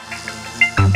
You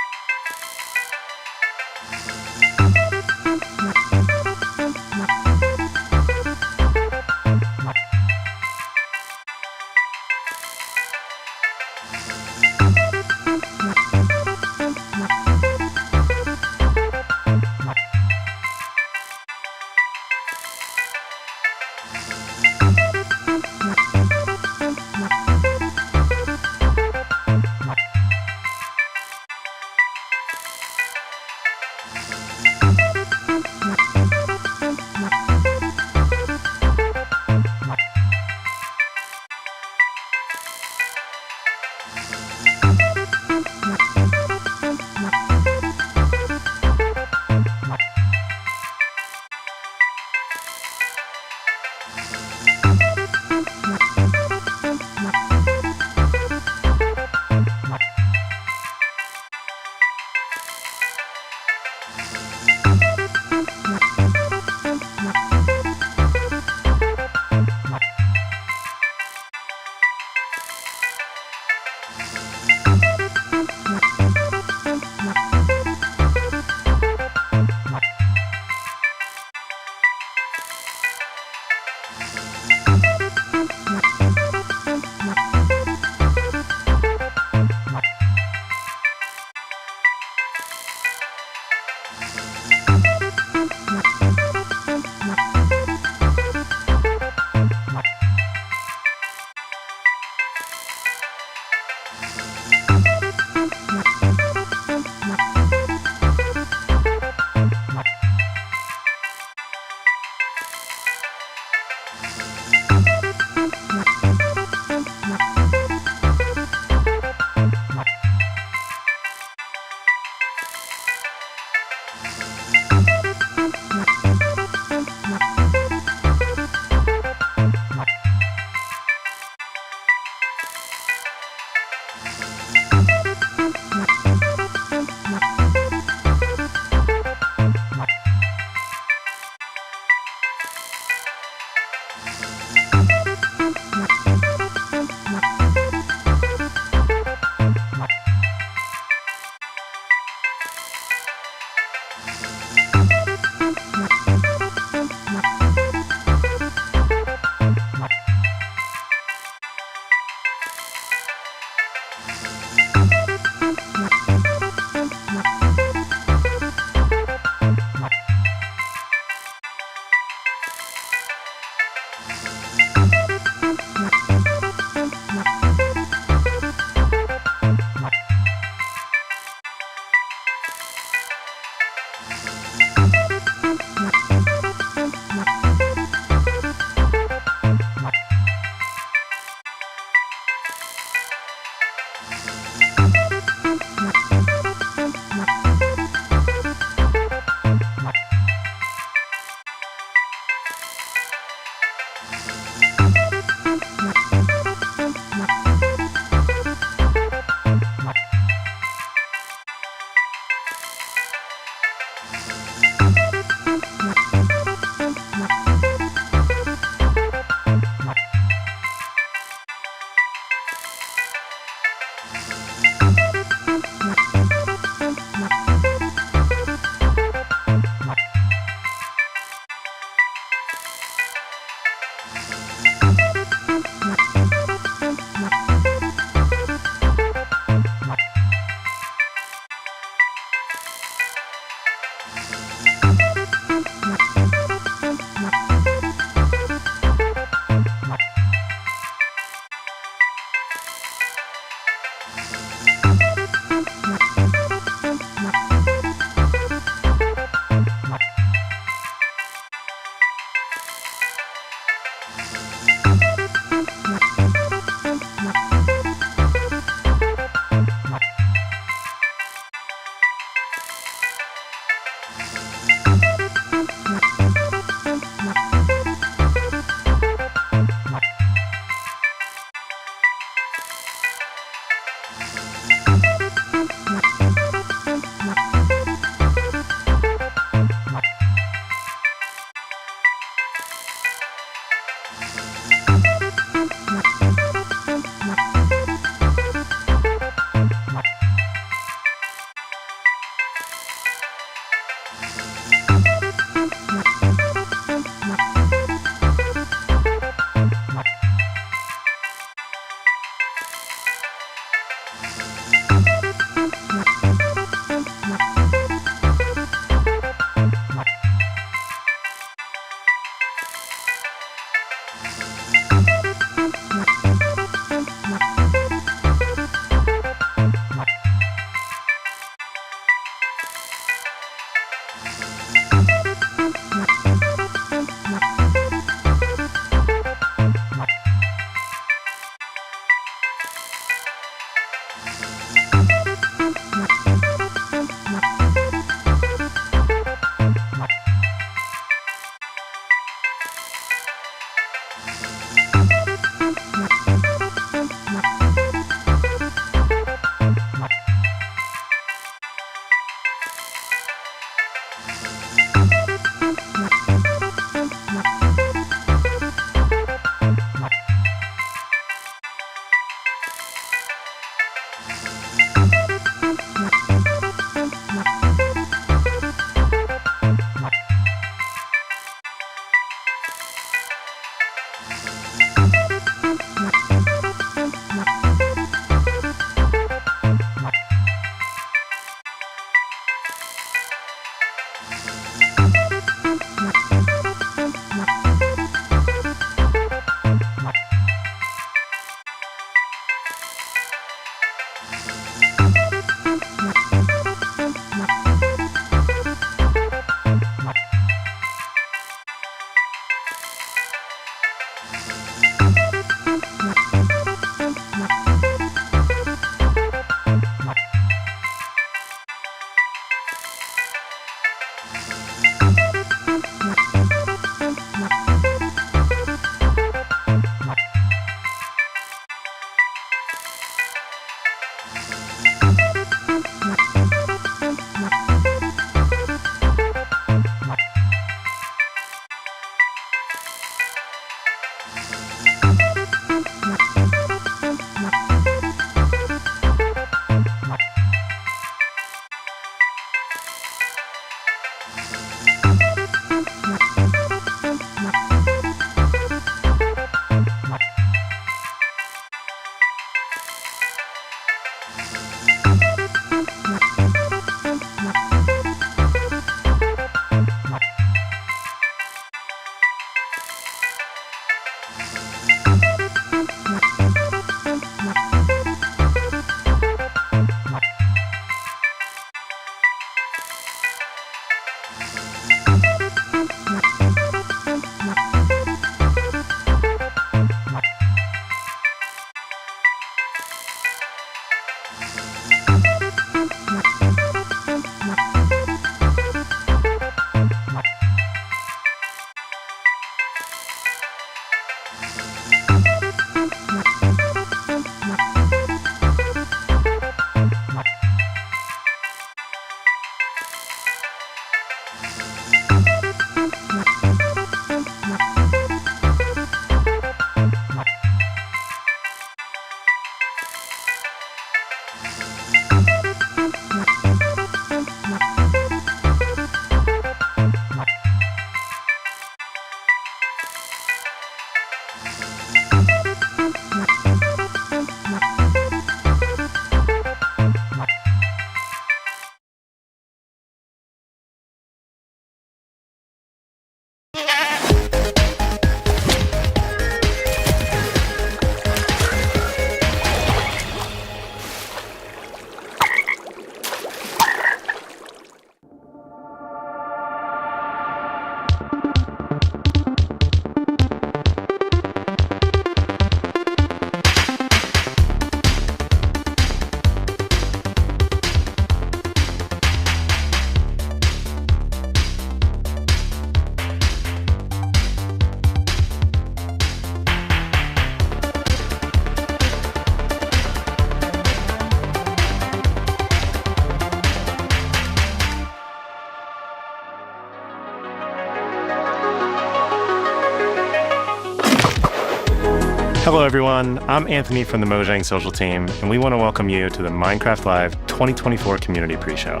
Hello everyone, I'm Anthony from the Mojang social team, and we want to welcome you to the Minecraft Live 2024 Community Pre-Show.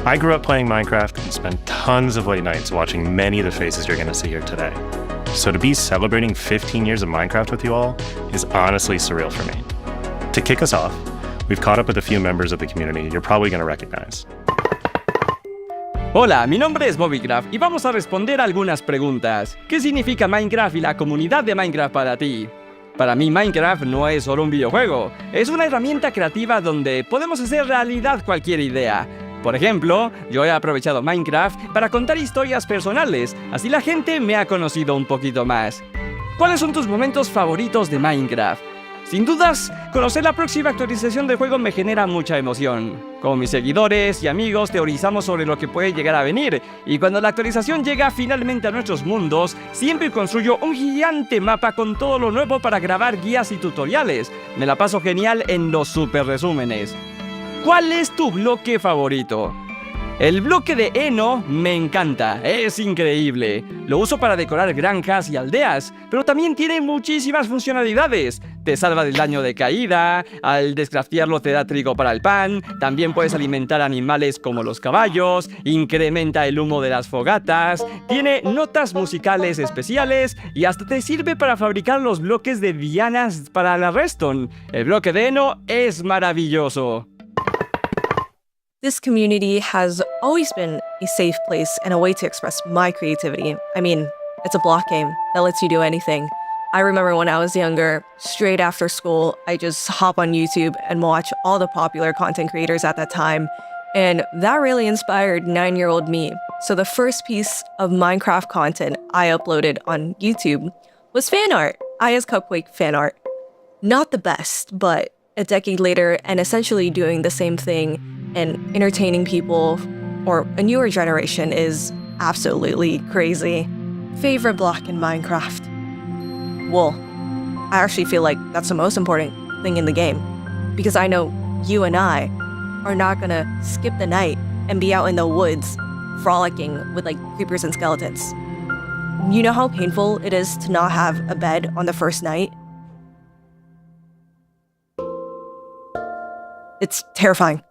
I grew up playing Minecraft and spent tons of late nights watching many of the faces you're going to see here today. So to be celebrating 15 years of Minecraft with you all is honestly surreal for me. To kick us off, we've caught up with a few members of the community you're probably going to recognize. Hola, mi nombre es Bobbycraft y vamos a responder algunas preguntas. ¿Qué significa Minecraft y la comunidad de Minecraft para ti? Para mí Minecraft no es solo un videojuego, es una herramienta creativa donde podemos hacer realidad cualquier idea. Por ejemplo, yo he aprovechado Minecraft para contar historias personales, así la gente me ha conocido un poquito más. ¿Cuáles son tus momentos favoritos de Minecraft? Sin dudas, conocer la próxima actualización del juego me genera mucha emoción. Con mis seguidores y amigos teorizamos sobre lo que puede llegar a venir, y cuando la actualización llega finalmente a nuestros mundos, siempre construyo un gigante mapa con todo lo nuevo para grabar guías y tutoriales. Me la paso genial en los super resúmenes. ¿Cuál es tu bloque favorito? El bloque de heno me encanta, es increíble. Lo uso para decorar granjas y aldeas, pero también tiene muchísimas funcionalidades. Te salva del daño de caída, al descraftearlo te da trigo para el pan, también puedes alimentar animales como los caballos, incrementa el humo de las fogatas, tiene notas musicales especiales y hasta te sirve para fabricar los bloques de dianas para la redstone. El bloque de heno es maravilloso. This community has always been a safe place and a way to express my creativity. I mean, it's a block game that lets you do anything. I remember when I was younger, straight after school, I just hop on YouTube and watch all the popular content creators at that time. And that really inspired 9-year-old me. So the first piece of Minecraft content I uploaded on YouTube was fan art, Aya's Cupquake fan art. Not the best, but a decade later and essentially doing the same thing and entertaining people or a newer generation is absolutely crazy. Favorite block in Minecraft? Well, I actually feel like that's the most important thing in the game, because I know you and I are not gonna skip the night and be out in the woods frolicking with like creepers and skeletons. You know how painful it is to not have a bed on the first night? It's terrifying.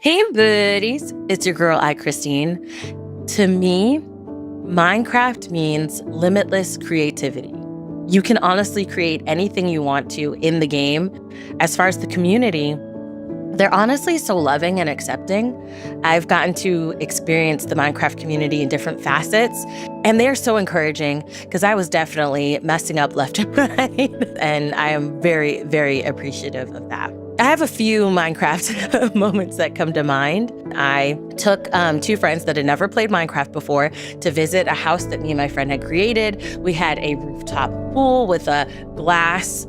Hey buddies, it's your girl Christine. To me, Minecraft means limitless creativity. You can honestly create anything you want to in the game. As far as the community, they're honestly so loving and accepting. I've gotten to experience the Minecraft community in different facets, and they're so encouraging because I was definitely messing up left and right, and I am very, very appreciative of that. I have a few Minecraft moments that come to mind. I took 2 friends that had never played Minecraft before to visit a house that me and my friend had created. We had a rooftop pool with a glass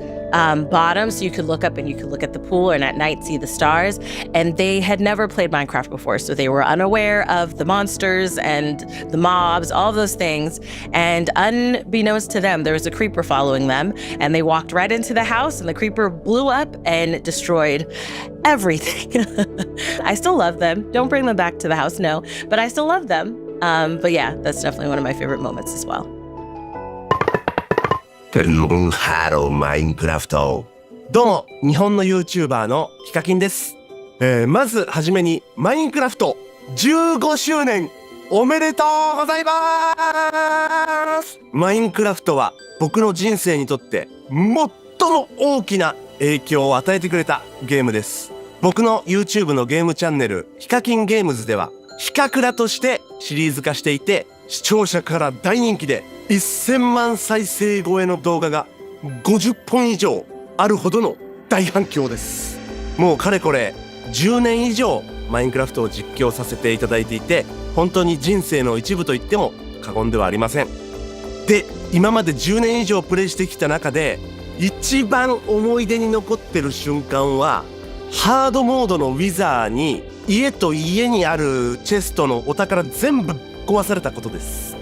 bottom, so you could look up and you could look at the pool and at night see the stars. And they had never played Minecraft before, so they were unaware of the monsters and the mobs, all those things. And unbeknownst to them, there was a creeper following them, and they walked right into the house, and the creeper blew up and destroyed everything. I still love them. Don't bring them back to the house, no, but I still love them. But yeah, that's definitely one of my favorite moments as well. Hello, Minecraft. どうも、日本の YouTuber のヒカキンです。まずはじめに、マインクラフト15周年おめでとうございます。マインクラフトは僕の人生にとって最も大きな影響を与えてくれたゲームです。僕の YouTube のゲームチャンネル、ヒカキンゲームズでは、ヒカクラとしてシリーズ化していて、視聴者から大人気で、1000万再生超えの動画が50本以上あるほどの大反響です。もうかれこれ10年以上マインクラフトを実況させていただいていて、本当に人生の一部と言っても過言ではありません。で、今まで10年以上プレイしてきた中で一番思い出に残ってる瞬間は、ハードモードのウィザーに家と家にあるチェストのお宝全部壊されたことです。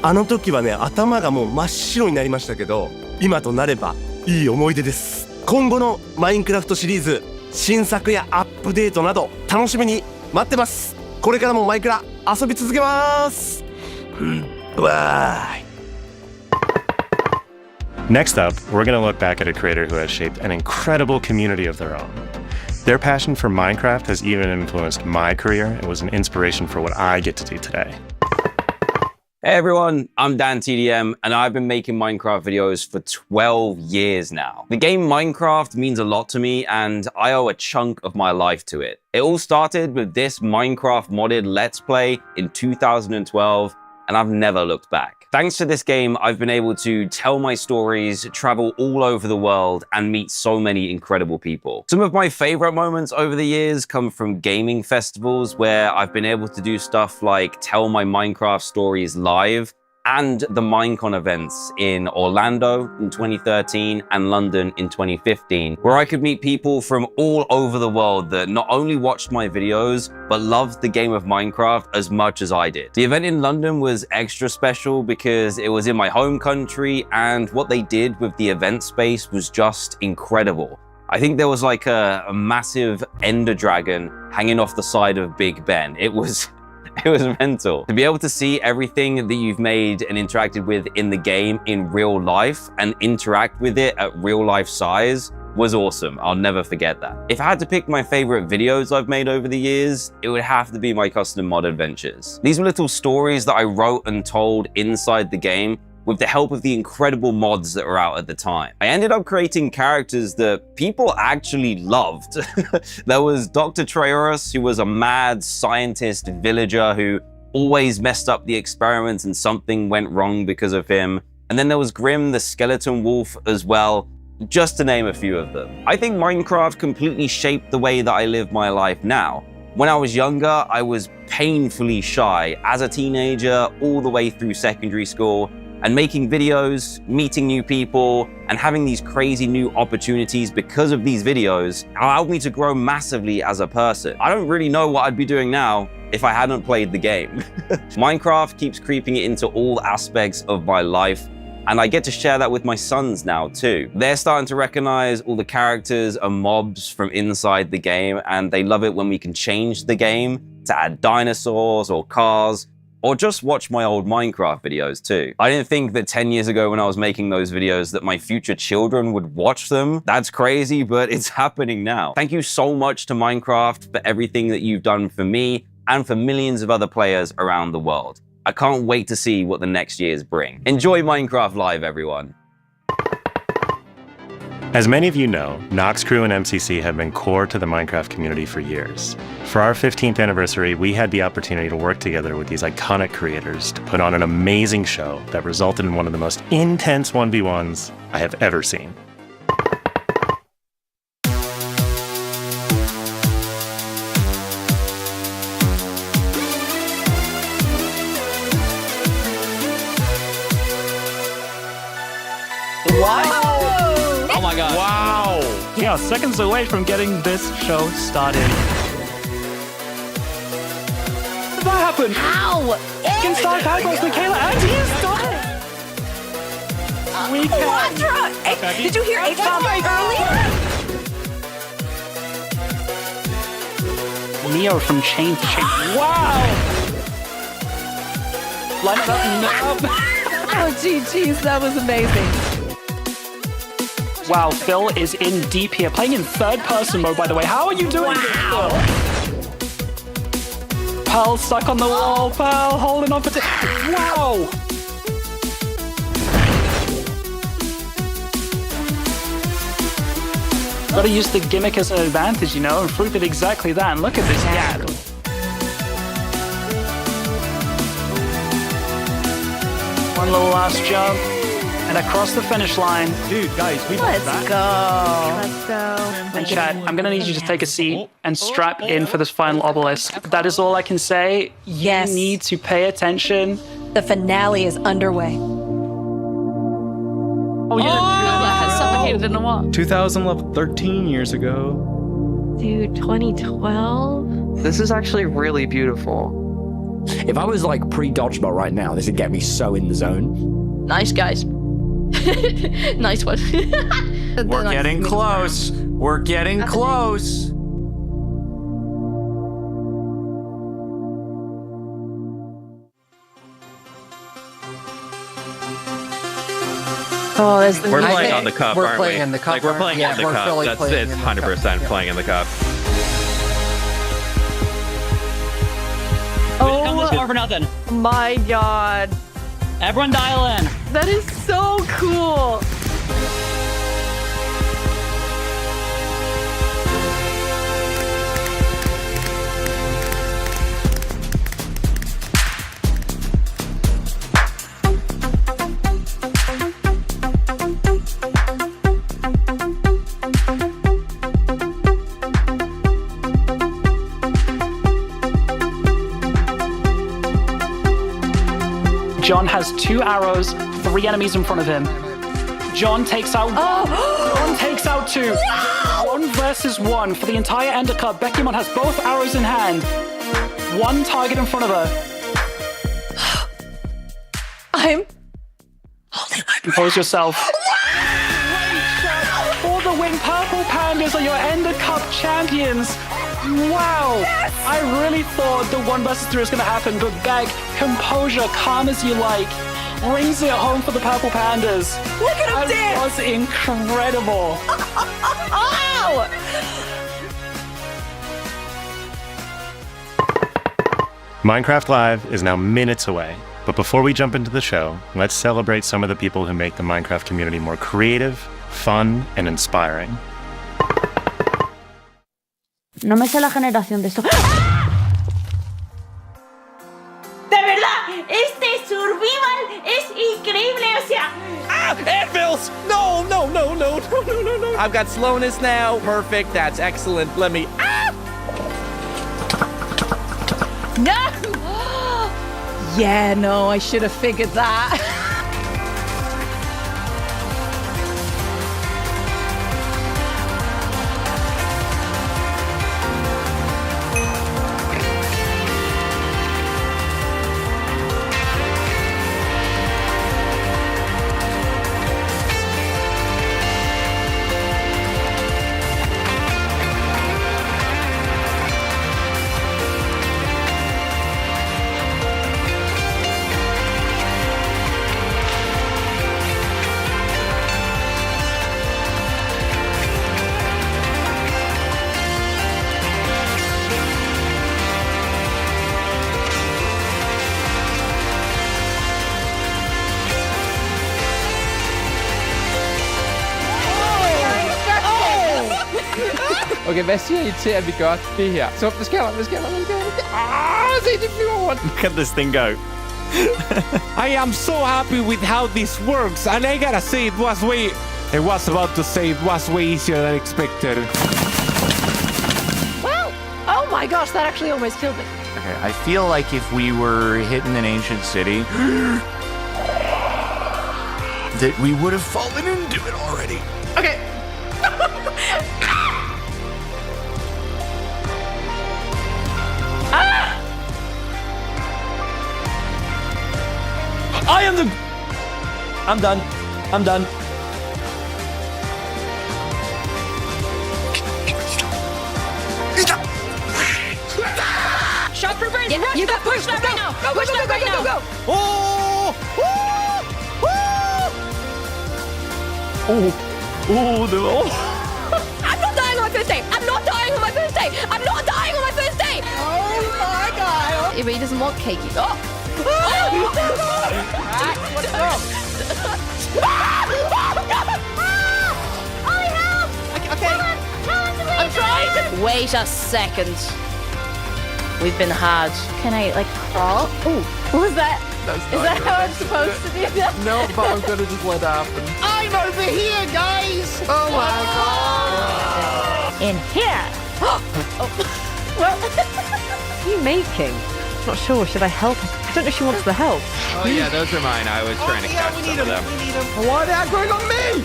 あの時はね、頭がもう真っ白になりましたけど、今となればいい思い出です。今後のマインクラフトシリーズ、新作やアップデートなど楽しみに待ってます。これからもマイクラ遊び続けます。わーい。 Next up, we're going to look back at a creator who has shaped an incredible community of their own. Their passion for Minecraft has even influenced my career and was an inspiration for what I get to do today. Hey everyone, I'm DanTDM and I've been making Minecraft videos for 12 years now. The game Minecraft means a lot to me and I owe a chunk of my life to it. It all started with this Minecraft modded Let's Play in 2012 and I've never looked back. Thanks to this game, I've been able to tell my stories, travel all over the world, and meet so many incredible people. Some of my favorite moments over the years come from gaming festivals where I've been able to do stuff like tell my Minecraft stories live, and the Minecon events in Orlando in 2013 and London in 2015, where I could meet people from all over the world that not only watched my videos, but loved the game of Minecraft as much as I did. The event in London was extra special because it was in my home country, and what they did with the event space was just incredible. I think there was like a massive ender dragon hanging off the side of Big Ben. It was mental. To be able to see everything that you've made and interacted with in the game in real life and interact with it at real life size was awesome. I'll never forget that. If I had to pick my favorite videos I've made over the years, it would have to be my custom mod adventures. These were little stories that I wrote and told inside the game with the help of the incredible mods that were out at the time. I ended up creating characters that people actually loved. There was Dr. Trayaurus, who was a mad scientist villager who always messed up the experiments and something went wrong because of him. And then there was Grim the skeleton wolf as well, just to name a few of them. I think Minecraft completely shaped the way that I live my life now. When I was younger, I was painfully shy as a teenager all the way through secondary school. And making videos, meeting new people, and having these crazy new opportunities because of these videos allowed me to grow massively as a person. I don't really know what I'd be doing now if I hadn't played the game. Minecraft keeps creeping into all aspects of my life, and I get to share that with my sons now too. They're starting to recognize all the characters and mobs from inside the game, and they love it when we can change the game to add dinosaurs or cars, or just watch my old Minecraft videos too. I didn't think that 10 years ago when I was making those videos that my future children would watch them. That's crazy, but it's happening now. Thank you so much to Minecraft for everything that you've done for me and for millions of other players around the world. I can't wait to see what the next years bring. Enjoy Minecraft Live, everyone. As many of you know, Nox Crew and MCC have been core to the Minecraft community for years. For our 15th anniversary, we had the opportunity to work together with these iconic creators to put on an amazing show that resulted in one of the most intense 1v1s I have ever seen. Oh my god. Wow! Yeah, seconds away from getting this show started. What happened? Ow! You can start backwards, Michaela, and he is starting! We can... Did you hear H-bomb earlier? Neo from Chain to Chain. Wow! Line it up, no. Oh, geez, that was amazing. Wow, Phil is in deep here, playing in third-person mode, by the way. How are you doing this, Phil? Pearl stuck on the wall. Pearl holding on for... Wow! Gotta use the gimmick as an advantage, you know, and prove it exactly that. And look at this gap. One little last jump, and across the finish line. Dude, guys, we Let's go. Let's go. And chat, I'm gonna need you to take a seat and strap in for this final obelisk. That is all I can say. Yes. You need to pay attention. The finale is underway. Oh, yeah. That has suffocated in a wall. 2011, 13 years ago. Dude, 2012? This is actually really beautiful. If I was like pre-dodgeball right now, this would get me so in the zone. Nice, guys. Nice one. We're getting close. We're getting close. Oh, there's the We're music. playing on the cup, we're aren't playing we? in the cup, Like, we're aren't playing we? in the Yeah, we're cup. fully That's playing it's in the 100% cup, playing in the cup. Oh for nothing. my god. Everyone dial in. That is so cool. John has 2 arrows, 3 enemies in front of him. John takes out John takes out 2. 1 versus 1 for the entire Ender Cup. Beckymon has both arrows in hand. 1 target in front of her. I'm Compose yourself. For the win, Purple Pandas are your Ender Cup champions. Wow! Yes! I really thought the 1 versus 3 was going to happen, but Beck, composure, calm as you like, brings it home for the Purple Pandas. Look at him That dance! was incredible. Oh! Minecraft Live is now minutes away, but before we jump into the show, let's celebrate some of the people who make the Minecraft community more creative, fun, and inspiring. No me sé la generación de esto. De verdad, este survival es increíble, o sea. Anvils! No! I've got slowness now. Perfect. That's excellent. Let me. No! Yeah, no, I should have figured that. Okay, hvad siger I til, at vi gør det her? Så, hvad sker der? Se, det flyver rundt. Look at this thing go. I am so happy with how this works, and I gotta say, I was about to say it was way easier than expected. Well, oh my gosh, that actually almost killed me. Okay, I feel like if we were hitting an ancient city, that we would have fallen into it already. Okay. I'm done. Shot for brains. Yeah, you got push that right now. Push that right now. Go. I'm not dying on my first day. I'm not dying on my first day. I'm not dying on my first day. Oh my god. It really doesn't want cakey. Oh. What's wrong? Ollie, help! Okay. I'm trying to... Wait a second. We've been hard. Can I like crawl? Ooh, what was that? Is that how I'm supposed to do that? No, but I'm gonna just let it happen. I'm over here, guys! Oh my god! In here. Well, What are you making? Not sure. Should I help? I don't know if she wants the help. Oh yeah, those are mine. I was trying to catch some of them. Why are they going on me?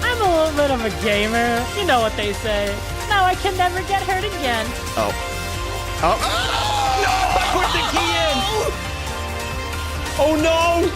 I'm a little bit of a gamer. You know what they say. Now I can never get hurt again. Oh. No! I put the key in! Oh no!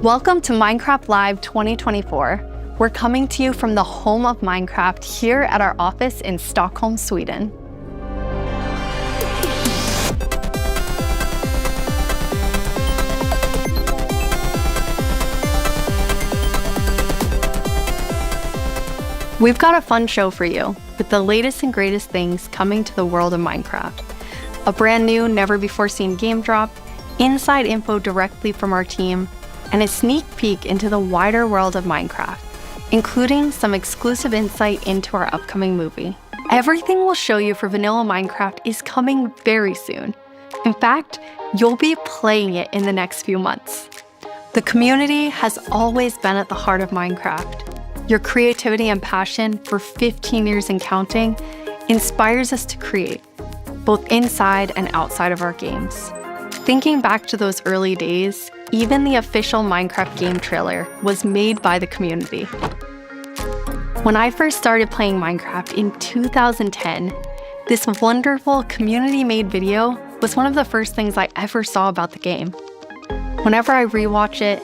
Welcome to Minecraft Live 2024. We're coming to you from the home of Minecraft here at our office in Stockholm, Sweden. We've got a fun show for you, with the latest and greatest things coming to the world of Minecraft. A brand new, never-before-seen game drop, inside info directly from our team, and a sneak peek into the wider world of Minecraft, including some exclusive insight into our upcoming movie. Everything we'll show you for vanilla Minecraft is coming very soon. In fact, you'll be playing it in the next few months. The community has always been at the heart of Minecraft. Your creativity and passion for 15 years and counting inspires us to create, both inside and outside of our games. Thinking back to those early days, even the official Minecraft game trailer was made by the community. When I first started playing Minecraft in 2010, this wonderful community-made video was one of the first things I ever saw about the game. Whenever I rewatch it,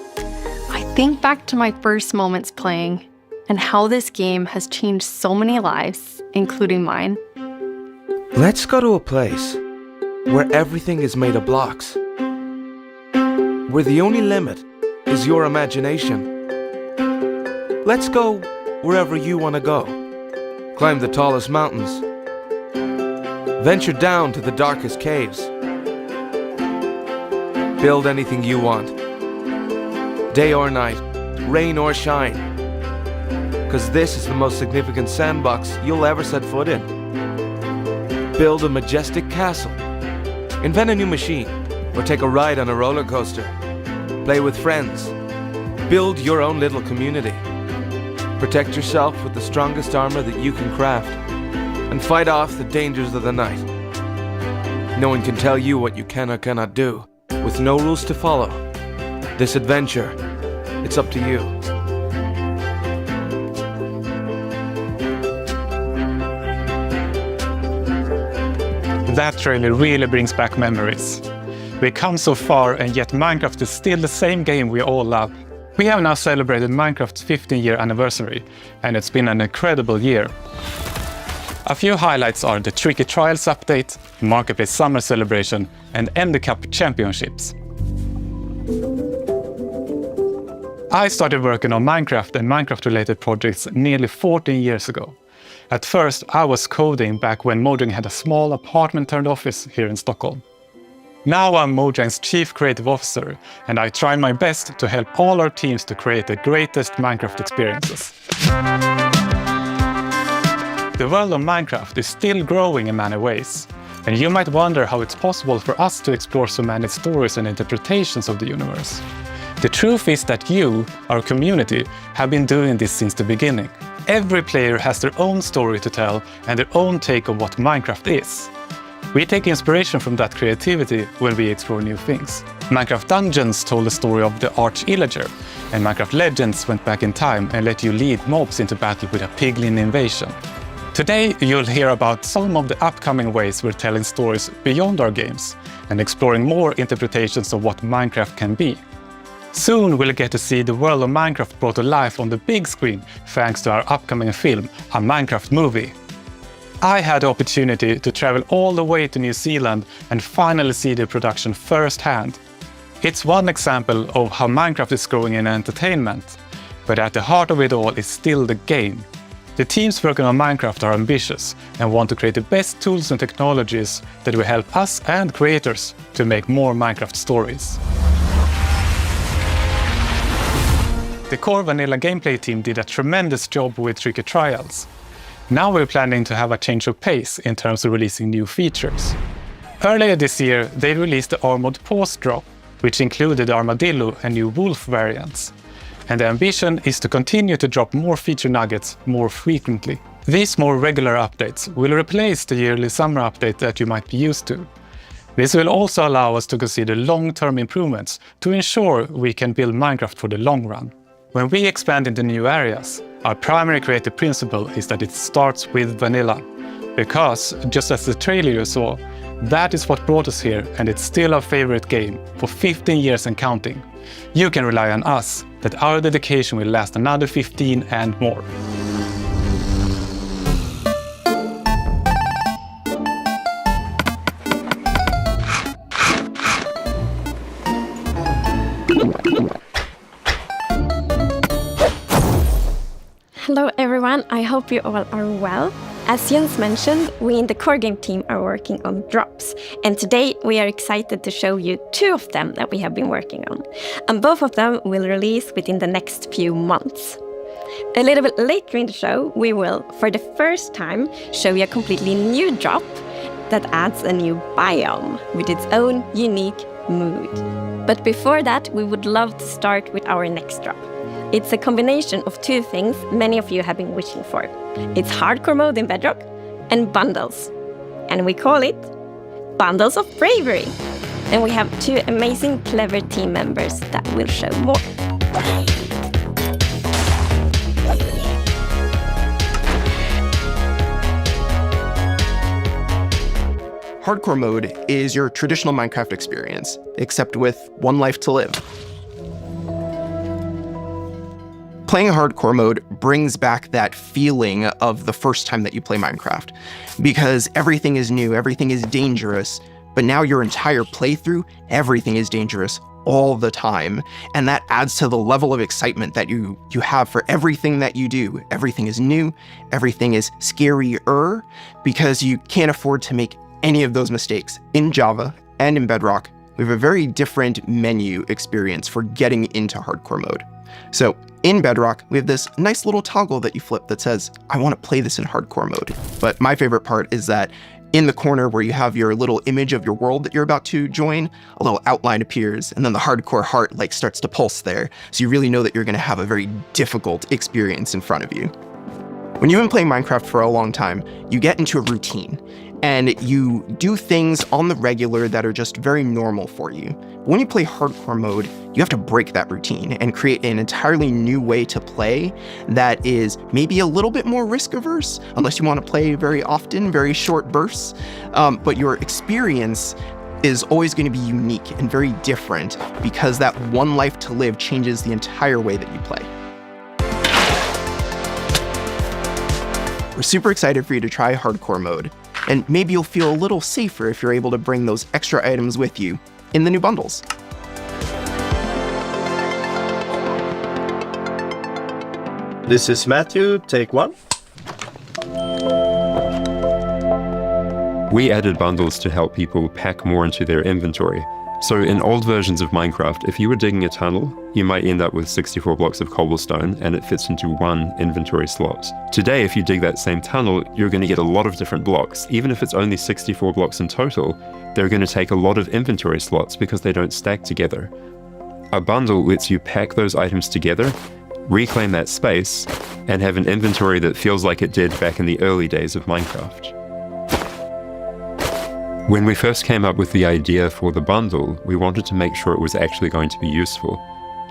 I think back to my first moments playing and how this game has changed so many lives, including mine. Let's go to a place where everything is made of blocks, where the only limit is your imagination. Let's go wherever you want to go. Climb the tallest mountains. Venture down to the darkest caves. Build anything you want. Day or night, rain or shine. Because this is the most significant sandbox you'll ever set foot in. Build a majestic castle. Invent a new machine, or take a ride on a roller coaster. Play with friends. Build your own little community. Protect yourself with the strongest armor that you can craft, and fight off the dangers of the night. No one can tell you what you can or cannot do, with no rules to follow. This adventure, it's up to you. That trailer really brings back memories. We've come so far, and yet Minecraft is still the same game we all love. We have now celebrated Minecraft's 15-year anniversary, and it's been an incredible year. A few highlights are the Tricky Trials update, Marketplace Summer Celebration, and Ender Cup Championships. I started working on Minecraft and Minecraft-related projects nearly 14 years ago. At first, I was coding back when Mojang had a small apartment-turned-office here in Stockholm. Now I'm Mojang's Chief Creative Officer, and I try my best to help all our teams to create the greatest Minecraft experiences. The world of Minecraft is still growing in many ways, and you might wonder how it's possible for us to explore so many stories and interpretations of the universe. The truth is that you, our community, have been doing this since the beginning. Every player has their own story to tell and their own take on what Minecraft is. We take inspiration from that creativity when we explore new things. Minecraft Dungeons told the story of the Arch-Illager, and Minecraft Legends went back in time and let you lead mobs into battle with a piglin invasion. Today you'll hear about some of the upcoming ways we're telling stories beyond our games and exploring more interpretations of what Minecraft can be. Soon we'll get to see the world of Minecraft brought to life on the big screen thanks to our upcoming film, a Minecraft movie. I had the opportunity to travel all the way to New Zealand and finally see the production firsthand. It's one example of how Minecraft is growing in entertainment, but at the heart of it all is still the game. The teams working on Minecraft are ambitious and want to create the best tools and technologies that will help us and creators to make more Minecraft stories. The core vanilla gameplay team did a tremendous job with Tricky Trials. Now we're planning to have a change of pace in terms of releasing new features. Earlier this year, they released the Armored Paws drop, which included the Armadillo and new Wolf variants. And the ambition is to continue to drop more feature nuggets more frequently. These more regular updates will replace the yearly summer update that you might be used to. This will also allow us to consider long-term improvements to ensure we can build Minecraft for the long run. When we expand into new areas, our primary creative principle is that it starts with vanilla. Because, just as the trailer you saw, that is what brought us here, and it's still our favorite game for 15 years and counting. you can rely on us that our dedication will last another 15 and more. Hello everyone, I hope you all are well. As Jens mentioned, we in the core game team are working on drops, and today we are excited to show you 2 of them that we have been working on, and both of them will release within the next few months. A little bit later in the show, we will, for the first time, show you a completely new drop that adds a new biome with its own unique mood. But before that, we would love to start with our next drop. It's a combination of 2 things many of you have been wishing for. It's hardcore mode in Bedrock and bundles. And we call it Bundles of Bravery. And we have 2 amazing, clever team members that will show more. Hardcore mode is your traditional Minecraft experience, except with 1 life to live. Playing hardcore mode brings back that feeling of the first time that you play Minecraft, because everything is new, everything is dangerous, but now your entire playthrough, everything is dangerous all the time, and that adds to the level of excitement that you have for everything that you do. Everything is new, everything is scarier, because you can't afford to make any of those mistakes. In Java and in Bedrock, we have a very different menu experience for getting into hardcore mode. So in Bedrock, we have this nice little toggle that you flip that says, I want to play this in hardcore mode. But my favorite part is that in the corner where you have your little image of your world that you're about to join, a little outline appears, and then the hardcore heart starts to pulse there. So you really know that you're going to have a very difficult experience in front of you. When you've been playing Minecraft for a long time, you get into a routine, and you do things on the regular that are just very normal for you. But when you play hardcore mode, you have to break that routine and create an entirely new way to play that is maybe a little bit more risk averse, unless you want to play very often, very short bursts. But your experience is always going to be unique and very different, because that 1 life to live changes the entire way that you play. We're super excited for you to try hardcore mode, and maybe you'll feel a little safer if you're able to bring those extra items with you in the new bundles. This is Matthew, take 1. We added bundles to help people pack more into their inventory. So in old versions of Minecraft, if you were digging a tunnel, you might end up with 64 blocks of cobblestone and it fits into 1 inventory slot. Today, if you dig that same tunnel, you're going to get a lot of different blocks. Even if it's only 64 blocks in total, they're going to take a lot of inventory slots because they don't stack together. A bundle lets you pack those items together, reclaim that space, and have an inventory that feels like it did back in the early days of Minecraft. When we first came up with the idea for the bundle, we wanted to make sure it was actually going to be useful.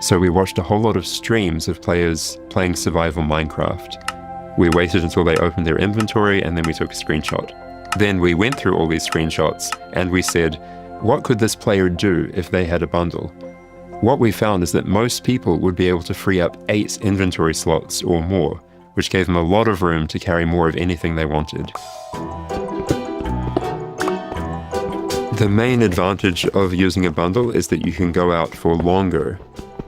So we watched a whole lot of streams of players playing survival Minecraft. We waited until they opened their inventory and then we took a screenshot. Then we went through all these screenshots and we said, what could this player do if they had a bundle? What we found is that most people would be able to free up 8 inventory slots or more, which gave them a lot of room to carry more of anything they wanted. The main advantage of using a bundle is that you can go out for longer.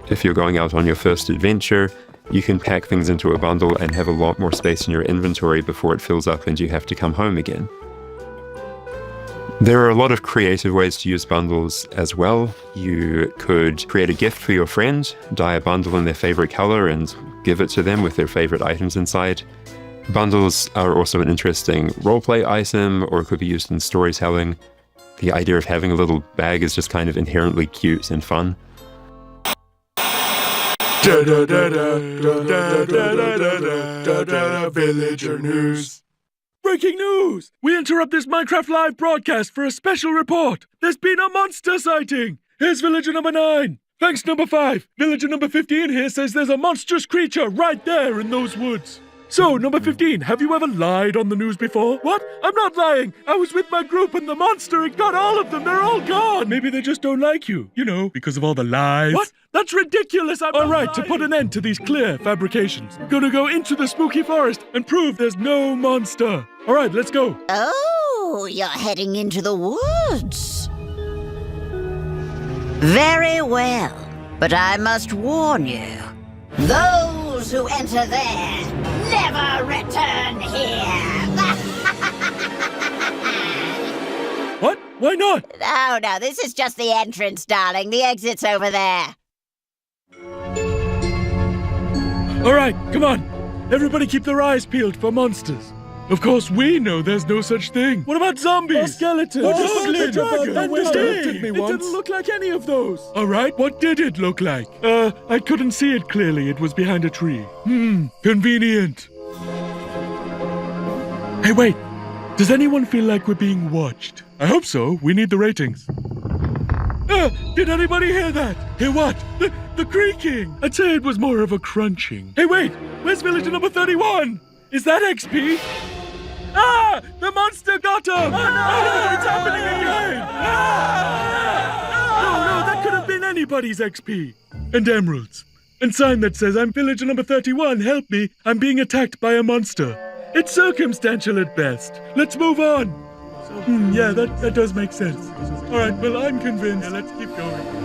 If you're going out on your first adventure, you can pack things into a bundle and have a lot more space in your inventory before it fills up and you have to come home again. There are a lot of creative ways to use bundles as well. You could create a gift for your friend, dye a bundle in their favorite color and give it to them with their favorite items inside. Bundles are also an interesting roleplay item, or it could be used in storytelling. The idea of having a little bag is just kind of inherently cute and fun. Villager news. Breaking news! We interrupt this Minecraft Live broadcast for a special report. There's been a monster sighting. Here's villager number 9. Thanks, number 5. Villager number 15 here says there's a monstrous creature right there in those woods. So, number 15, have you ever lied on the news before? What? I'm not lying. I was with my group and the monster had got all of them. They're all gone. Maybe they just don't like you. You know, because of all the lies. What? That's ridiculous. All right, to put an end to these clear fabrications, I'm gonna go into the spooky forest and prove there's no monster. All right, let's go. Oh, you're heading into the woods. Very well, but I must warn you. Those who enter there never return here. What? Why not? No, this is just the entrance, darling. The exit's over there. All right, come on. Everybody keep their eyes peeled for monsters. Of course, we know there's no such thing. What about zombies? Or skeletons? Or dragon? and It didn't look like any of those. All right, what did it look like? I couldn't see it clearly. It was behind a tree. Convenient. Hey, wait. Does anyone feel like we're being watched? I hope so. We need the ratings. Did anybody hear that? Hear what? The creaking. I'd say it was more of a crunching. Hey, wait. Where's villager number 31? Is that XP? Ah! The monster got him! Oh, no! It's happening again! No, that could have been anybody's XP. And emeralds. And sign that says, I'm villager number 31, help me, I'm being attacked by a monster. It's circumstantial at best. Let's move on. Yeah, that does make sense. All right, well, I'm convinced. Yeah, let's keep going.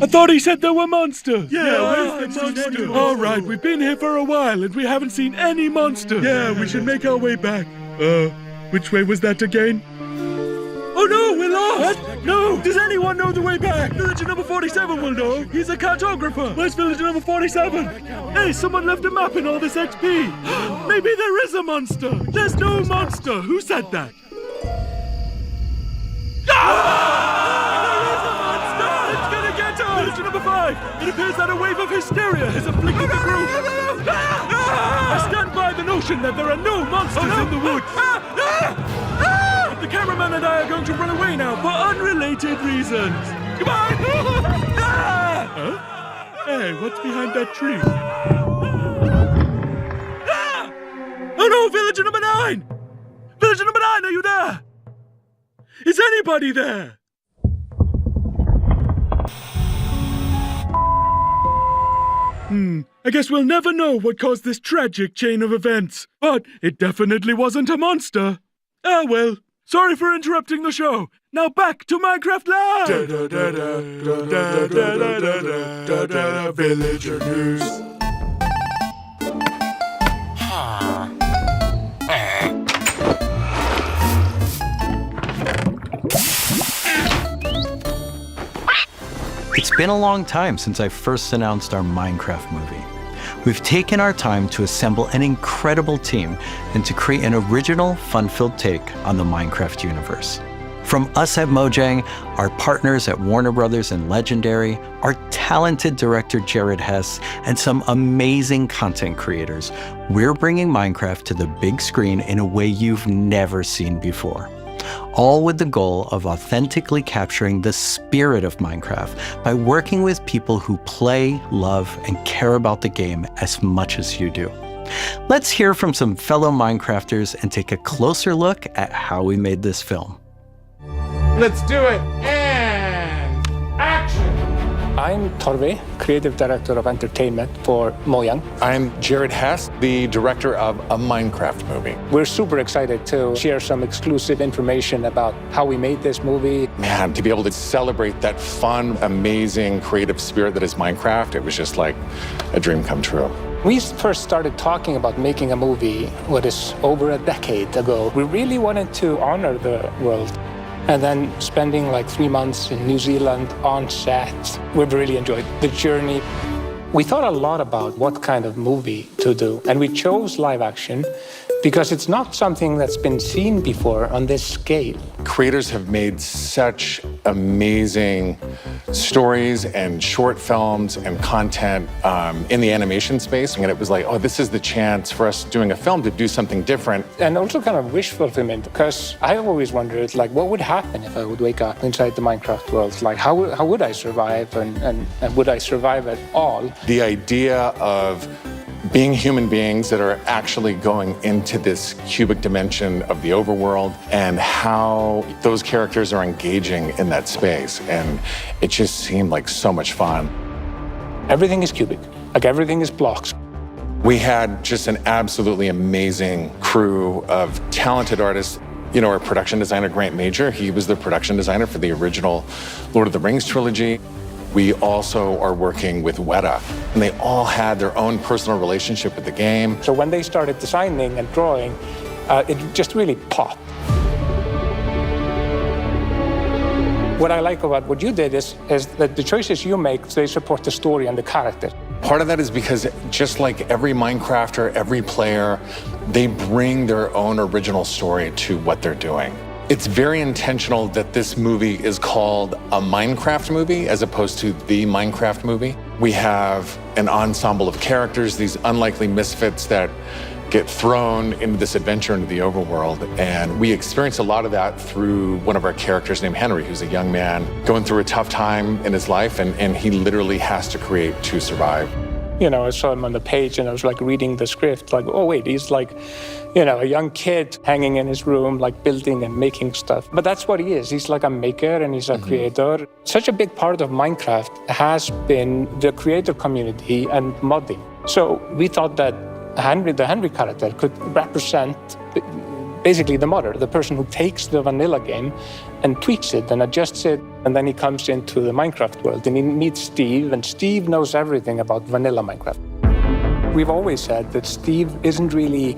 I thought he said there were monsters. Yeah, where's the monster? All right, we've been here for a while and we haven't seen any monsters. Yeah, we should make our way back. Which way was that again? Oh no, we're lost! What? No! Does anyone know the way back? Villager number 47 will know. He's a cartographer. Where's villager number 47? Hey, someone left a map in all this XP. Maybe there is a monster. There's no monster. Who said that? Villager number 5! It appears that a wave of hysteria has afflicted the group! I stand by the notion that there are no monsters in the woods! The cameraman and I are going to run away now for unrelated reasons! Goodbye! Hey, what's behind that tree? Oh no, villager number 9! Villager number 9, are you there? Is anybody there? I guess we'll never know what caused this tragic chain of events. But it definitely wasn't a monster. Ah, well. Sorry for interrupting the show. Now back to Minecraft Live! Villager news. It's been a long time since I first announced our Minecraft movie. We've taken our time to assemble an incredible team and to create an original, fun-filled take on the Minecraft universe. From us at Mojang, our partners at Warner Brothers and Legendary, our talented director Jared Hess, and some amazing content creators, we're bringing Minecraft to the big screen in a way you've never seen before. All with the goal of authentically capturing the spirit of Minecraft by working with people who play, love, and care about the game as much as you do. Let's hear from some fellow Minecrafters and take a closer look at how we made this film. Let's do it, and action! I'm Torbe, Creative Director of Entertainment for Mojang. I'm Jared Hess, the director of a Minecraft movie. We're super excited to share some exclusive information about how we made this movie. Man, to be able to celebrate that fun, amazing, creative spirit that is Minecraft, it was just like a dream come true. We first started talking about making a movie, what is over a decade ago. We really wanted to honor the world. And then spending like 3 months in New Zealand on set, we've really enjoyed the journey. We thought a lot about what kind of movie to do, and we chose live action because it's not something that's been seen before on this scale. Creators have made such amazing stories and short films and content in the animation space. And it was like, oh, this is the chance for us doing a film to do something different. And also kind of wish fulfillment, because I always wondered, like, what would happen if I would wake up inside the Minecraft world? Like, how would I survive, and would I survive at all? The idea of being human beings that are actually going into this cubic dimension of the overworld and how those characters are engaging in that space. And it just seemed like so much fun. Everything is cubic, like everything is blocks. We had just an absolutely amazing crew of talented artists. You know, our production designer, Grant Major, he was the production designer for the original Lord of the Rings trilogy. We also are working with Weta, and they all had their own personal relationship with the game. So when they started designing and drawing, it just really popped. What I like about what you did is that the choices you make, they support the story and the character. Part of that is because just like every Minecrafter, every player, they bring their own original story to what they're doing. It's very intentional that this movie is called a Minecraft movie as opposed to the Minecraft movie. We have an ensemble of characters, these unlikely misfits that get thrown into this adventure into the overworld. And we experience a lot of that through one of our characters named Henry, who's a young man going through a tough time in his life, and he literally has to create to survive. You know, I saw him on the page and I was like reading the script, like, oh wait, he's like, you know, a young kid hanging in his room, like building and making stuff. But that's what he is. He's like a maker and he's a creator. Such a big part of Minecraft has been the creator community and modding. So we thought that Henry, the Henry character, could represent basically the modder, the person who takes the vanilla game and tweaks it and adjusts it, and then he comes into the Minecraft world and he meets Steve, and Steve knows everything about vanilla Minecraft. We've always said that Steve isn't really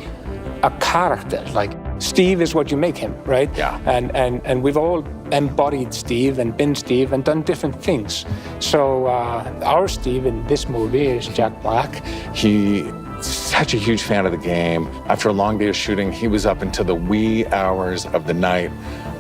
a character. Like, Steve is what you make him, right? Yeah. And we've all embodied Steve and been Steve and done different things. So our Steve in this movie is Jack Black. He's such a huge fan of the game. After a long day of shooting, he was up until the wee hours of the night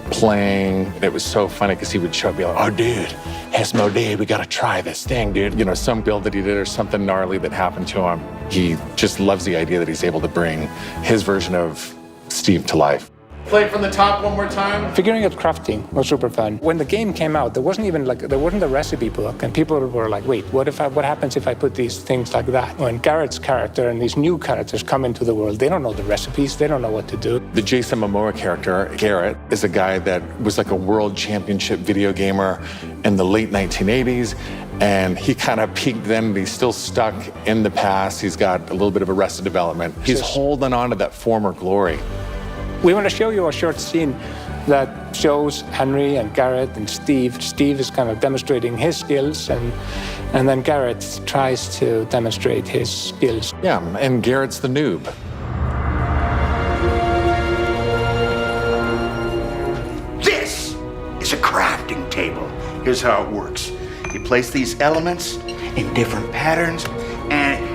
playing. It was so funny because he would show up and be like, oh, dude, it's no day. We got to try this thing, dude. You know, some build that he did or something gnarly that happened to him. He just loves the idea that he's able to bring his version of Steve to life. Play it from the top one more time. Figuring out crafting was super fun. When the game came out, there wasn't a recipe book, and people were like, wait, what happens if I put these things like that? When Garrett's character and these new characters come into the world, they don't know the recipes, they don't know what to do. The Jason Momoa character, Garrett, is a guy that was like a world championship video gamer in the late 1980s. And he kind of peaked then, but he's still stuck in the past. He's got a little bit of Arrested Development. He's holding on to that former glory. We want to show you a short scene that shows Henry and Garrett and Steve. Steve is kind of demonstrating his skills, and then Garrett tries to demonstrate his skills. Yeah, and Garrett's the noob. This is a crafting table. Here's how it works. You place these elements in different patterns, and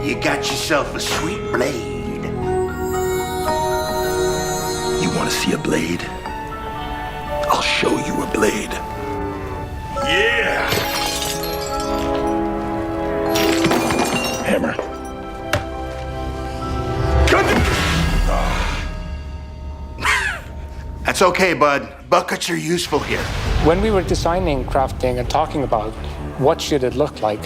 you got yourself a sweet blade. You want to see a blade? I'll show you a blade. Yeah! Hammer. That's okay, bud. Buckets are useful here. When we were designing crafting and talking about what should it look like,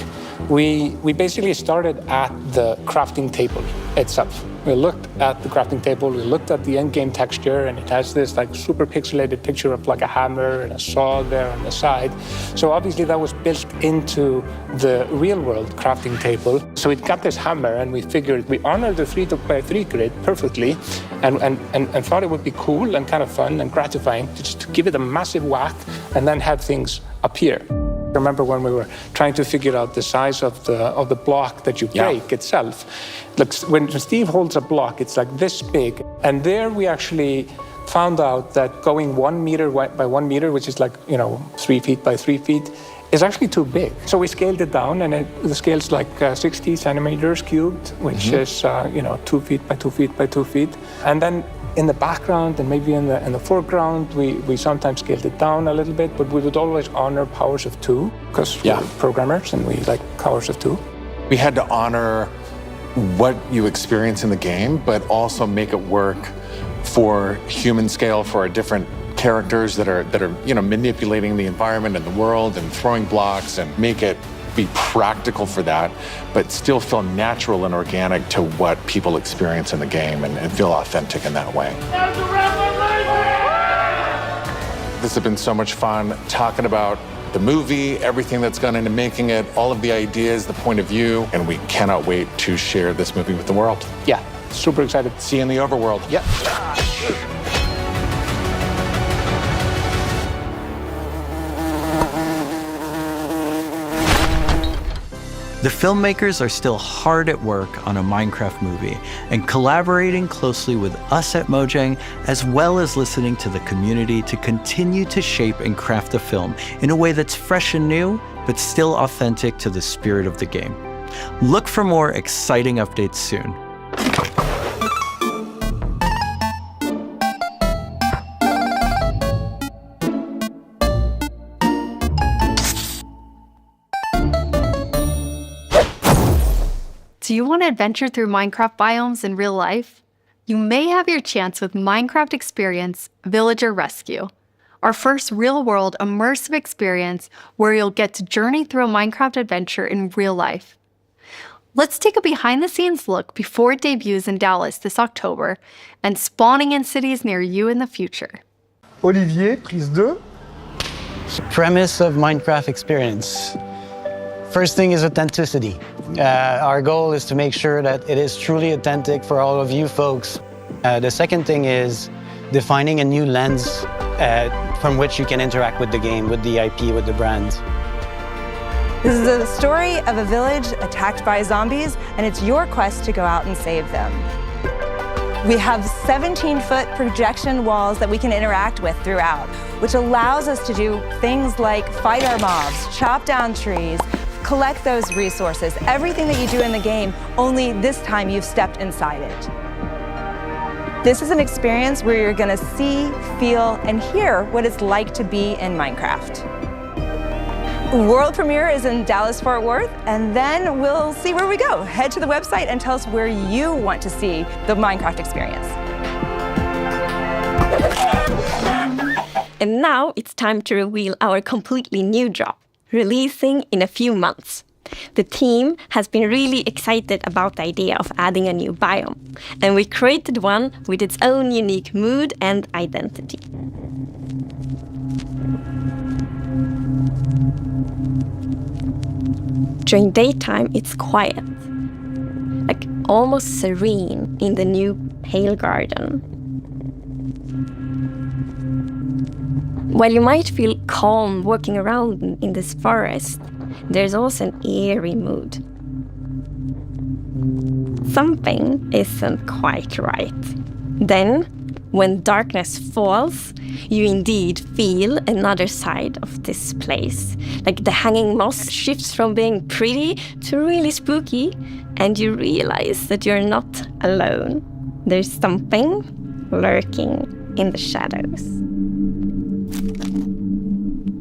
we basically started at the crafting table itself. We looked at the crafting table, we looked at the end-game texture, and it has this like super pixelated picture of like a hammer and a saw there on the side. So obviously that was built into the real-world crafting table. So it got this hammer, and we figured we honored the 3x3 grid perfectly, and thought it would be cool and kind of fun and gratifying just to give it a massive whack and then have things appear. I remember when we were trying to figure out the size of the block that you break itself. Like when Steve holds a block, it's like this big. And there we actually found out that going 1 meter by 1 meter, which is like, 3 feet by 3 feet, is actually too big. So we scaled it down, and the scale's like 60 centimeters cubed, which is 2 feet by 2 feet by 2 feet. And then in the background and maybe in the foreground, we sometimes scaled it down a little bit, but we would always honor powers of 2 because we're programmers and we like powers of 2. We had to honor what you experience in the game, but also make it work for human scale, for our different characters that are manipulating the environment and the world and throwing blocks, and make it be practical for that, but still feel natural and organic to what people experience in the game and feel authentic in that way. This has been so much fun talking about the movie, everything that's gone into making it, all of the ideas, the point of view, and we cannot wait to share this movie with the world. Yeah, super excited. See you in the overworld. Yeah. The filmmakers are still hard at work on a Minecraft movie and collaborating closely with us at Mojang, as well as listening to the community to continue to shape and craft the film in a way that's fresh and new, but still authentic to the spirit of the game. Look for more exciting updates soon. Do you want to adventure through Minecraft biomes in real life? You may have your chance with Minecraft Experience Villager Rescue, our first real-world immersive experience where you'll get to journey through a Minecraft adventure in real life. Let's take a behind-the-scenes look before it debuts in Dallas this October and spawning in cities near you in the future. Olivier, prise 2. Premise of Minecraft Experience. First thing is authenticity. Our goal is to make sure that it is truly authentic for all of you folks. The second thing is defining a new lens from which you can interact with the game, with the IP, with the brand. This is the story of a village attacked by zombies, and it's your quest to go out and save them. We have 17-foot projection walls that we can interact with throughout, which allows us to do things like fight our mobs, chop down trees, collect those resources, everything that you do in the game, only this time you've stepped inside it. This is an experience where you're gonna see, feel, and hear what it's like to be in Minecraft. World premiere is in Dallas-Fort Worth, and then we'll see where we go. Head to the website and tell us where you want to see the Minecraft experience. And now it's time to reveal our completely new drop, releasing in a few months. The team has been really excited about the idea of adding a new biome, and we created one with its own unique mood and identity. During daytime, it's quiet, like almost serene in the new Pale Garden. While you might feel calm walking around in this forest, there's also an eerie mood. Something isn't quite right. Then, when darkness falls, you indeed feel another side of this place. Like the hanging moss shifts from being pretty to really spooky, and you realize that you're not alone. There's something lurking in the shadows.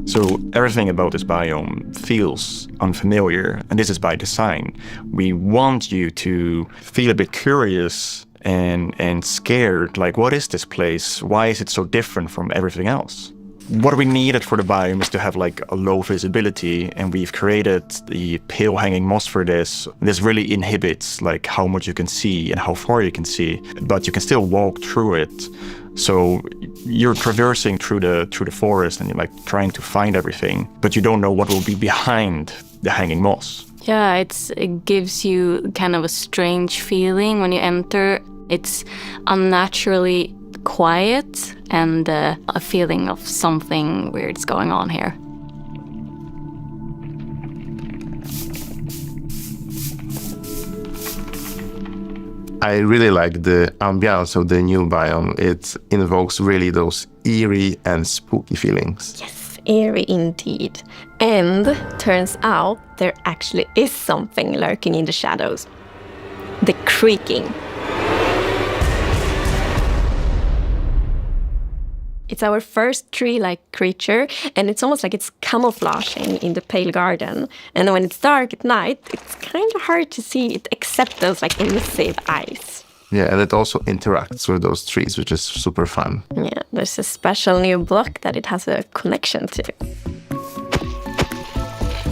So everything about this biome feels unfamiliar, and this is by design. We want you to feel a bit curious and scared, like, what is this place? Why is it so different from everything else? What we needed for the biome is to have like a low visibility, and we've created the pale hanging moss for this. This really inhibits like how much you can see and how far you can see, but you can still walk through it. So you're traversing through the forest and you're like trying to find everything, but you don't know what will be behind the hanging moss. Yeah, it gives you kind of a strange feeling when you enter. It's unnaturally quiet and a feeling of something weird's going on here. I really like the ambiance of the new biome. It invokes really those eerie and spooky feelings. Yes, eerie indeed. And turns out there actually is something lurking in the shadows. The creaking. It's our first tree-like creature, and it's almost like it's camouflaging in the pale garden. And when it's dark at night, it's kind of hard to see it except those like emissive eyes. Yeah, and it also interacts with those trees, which is super fun. Yeah, there's a special new block that it has a connection to.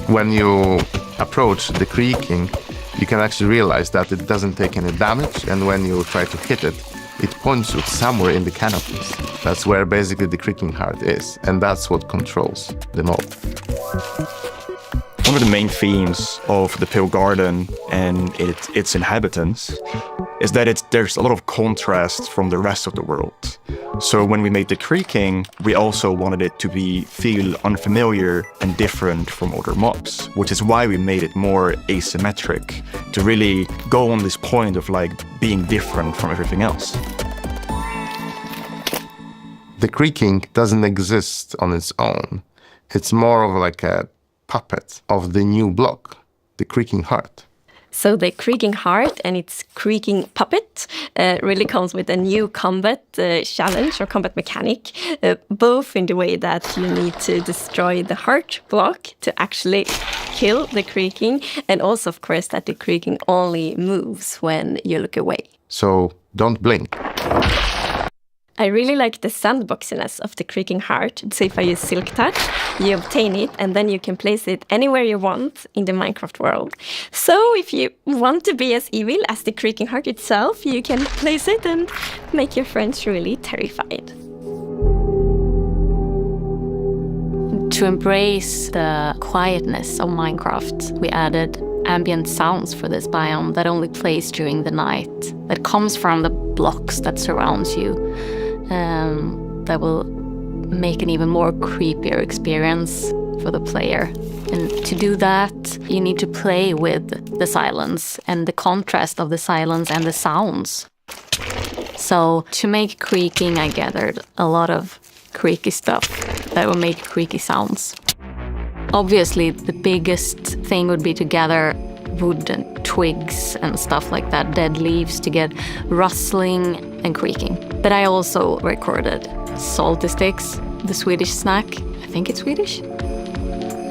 When you approach the creaking, you can actually realize that it doesn't take any damage, and when you try to hit it, it points you somewhere in the canopies. That's where basically the creaking heart is, and that's what controls the mob. One of the main themes of the Pale Garden and its inhabitants is that there's a lot of contrast from the rest of the world. So when we made the creaking, we also wanted it to feel unfamiliar and different from other mobs, which is why we made it more asymmetric, to really go on this point of like being different from everything else. The creaking doesn't exist on its own. It's more of like a puppet of the new block, the creaking heart. So the creaking heart and its creaking puppet really comes with a new combat challenge or combat mechanic, both in the way that you need to destroy the heart block to actually kill the creaking, and also, of course, that the creaking only moves when you look away. So don't blink. I really like the sandboxiness of the creaking heart. So if I use Silk Touch, you obtain it, and then you can place it anywhere you want in the Minecraft world. So if you want to be as evil as the creaking heart itself, you can place it and make your friends really terrified. To embrace the quietness of Minecraft, we added ambient sounds for this biome that only plays during the night, that comes from the blocks that surrounds you. That will make an even more creepier experience for the player. And to do that, you need to play with the silence and the contrast of the silence and the sounds. So to make creaking, I gathered a lot of creaky stuff that will make creaky sounds. Obviously, the biggest thing would be to gather wood and twigs and stuff like that, dead leaves, to get rustling and creaking. But I also recorded salty sticks, the Swedish snack. I think it's Swedish.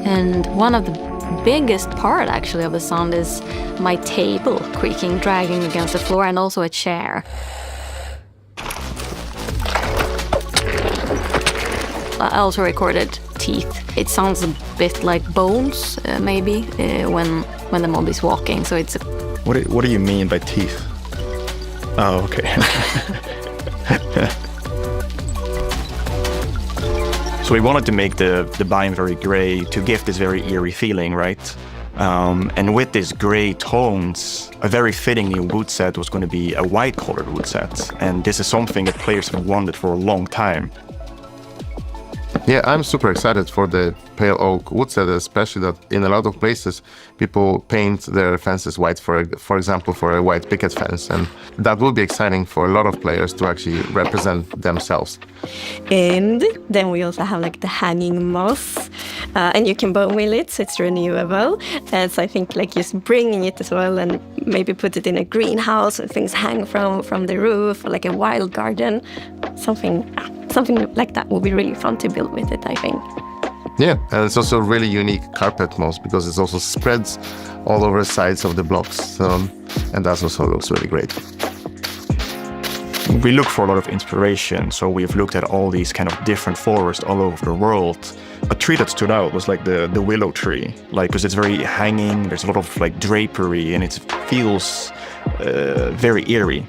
And one of the biggest part, actually, of the sound is my table creaking, dragging against the floor, and also a chair. I also recorded teeth. It sounds a bit like bones, maybe, when the mob is walking. So it's. What do you mean by teeth? Oh, okay. So we wanted to make the biome very gray to give this very eerie feeling, right? And with these gray tones, a very fitting new wood set was going to be a white-colored wood set. And this is something that players have wanted for a long time. Yeah, I'm super excited for the pale oak wood set, especially that in a lot of places people paint their fences white, for example, for a white picket fence, and that will be exciting for a lot of players to actually represent themselves. And then we also have like the hanging moss, and you can bone meal it, so it's renewable. So I think like just bringing it as well, and maybe put it in a greenhouse where things hang from the roof, or like a wild garden, something like that will be really fun to build with it, I think. Yeah, and it's also a really unique carpet moss because it also spreads all over the sides of the blocks, and that also looks really great. We look for a lot of inspiration, so we've looked at all these kind of different forests all over the world. A tree that stood out was like the willow tree, like because it's very hanging, there's a lot of like drapery, and it feels very eerie.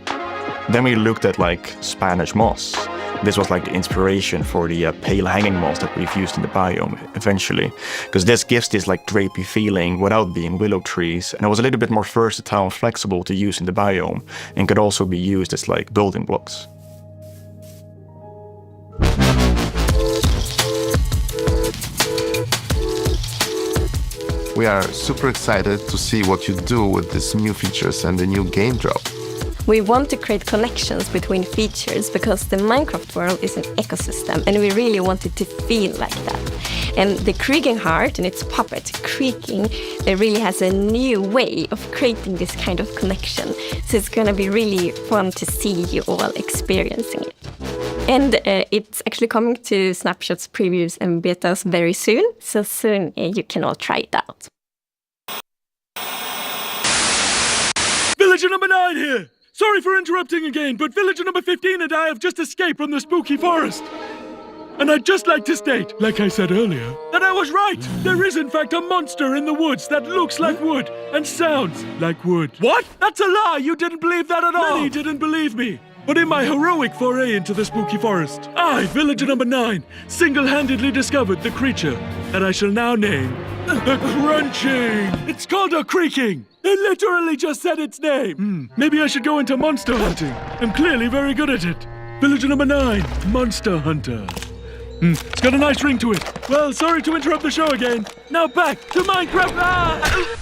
Then we looked at like Spanish moss. This was like the inspiration for the pale hanging moss that we've used in the biome eventually, because this gives this like drapey feeling without being willow trees, and it was a little bit more versatile and flexible to use in the biome, and could also be used as like building blocks. We are super excited to see what you do with these new features and the new game drop. We want to create connections between features because the Minecraft world is an ecosystem, and we really want it to feel like that. And the creaking heart and its puppet creaking, it really has a new way of creating this kind of connection. So it's going to be really fun to see you all experiencing it. And it's actually coming to snapshots, previews, and betas very soon. So soon you can all try it out. Villager number 9 here! Sorry for interrupting again, but villager number 15 and I have just escaped from the spooky forest. And I'd just like to state, like I said earlier, that I was right. There is in fact a monster in the woods that looks like wood and sounds like wood. What? That's a lie! You didn't believe that at all! Many didn't believe me. But in my heroic foray into the spooky forest, I, villager number 9, single-handedly discovered the creature that I shall now name the Crunching. It's called a creaking. They literally just said its name. Maybe I should go into monster hunting. I'm clearly very good at it. Villager number 9, Monster Hunter. It's got a nice ring to it. Well, sorry to interrupt the show again. Now back to Minecraft.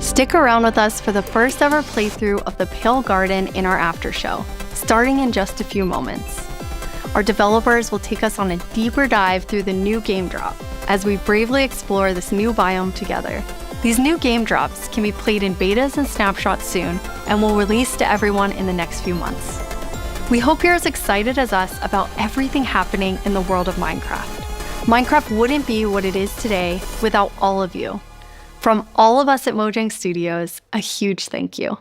Stick around with us for the first ever playthrough of the Pale Garden in our after show, starting in just a few moments. Our developers will take us on a deeper dive through the new game drop as we bravely explore this new biome together. These new game drops can be played in betas and snapshots soon and will release to everyone in the next few months. We hope you're as excited as us about everything happening in the world of Minecraft. Minecraft wouldn't be what it is today without all of you. From all of us at Mojang Studios, a huge thank you.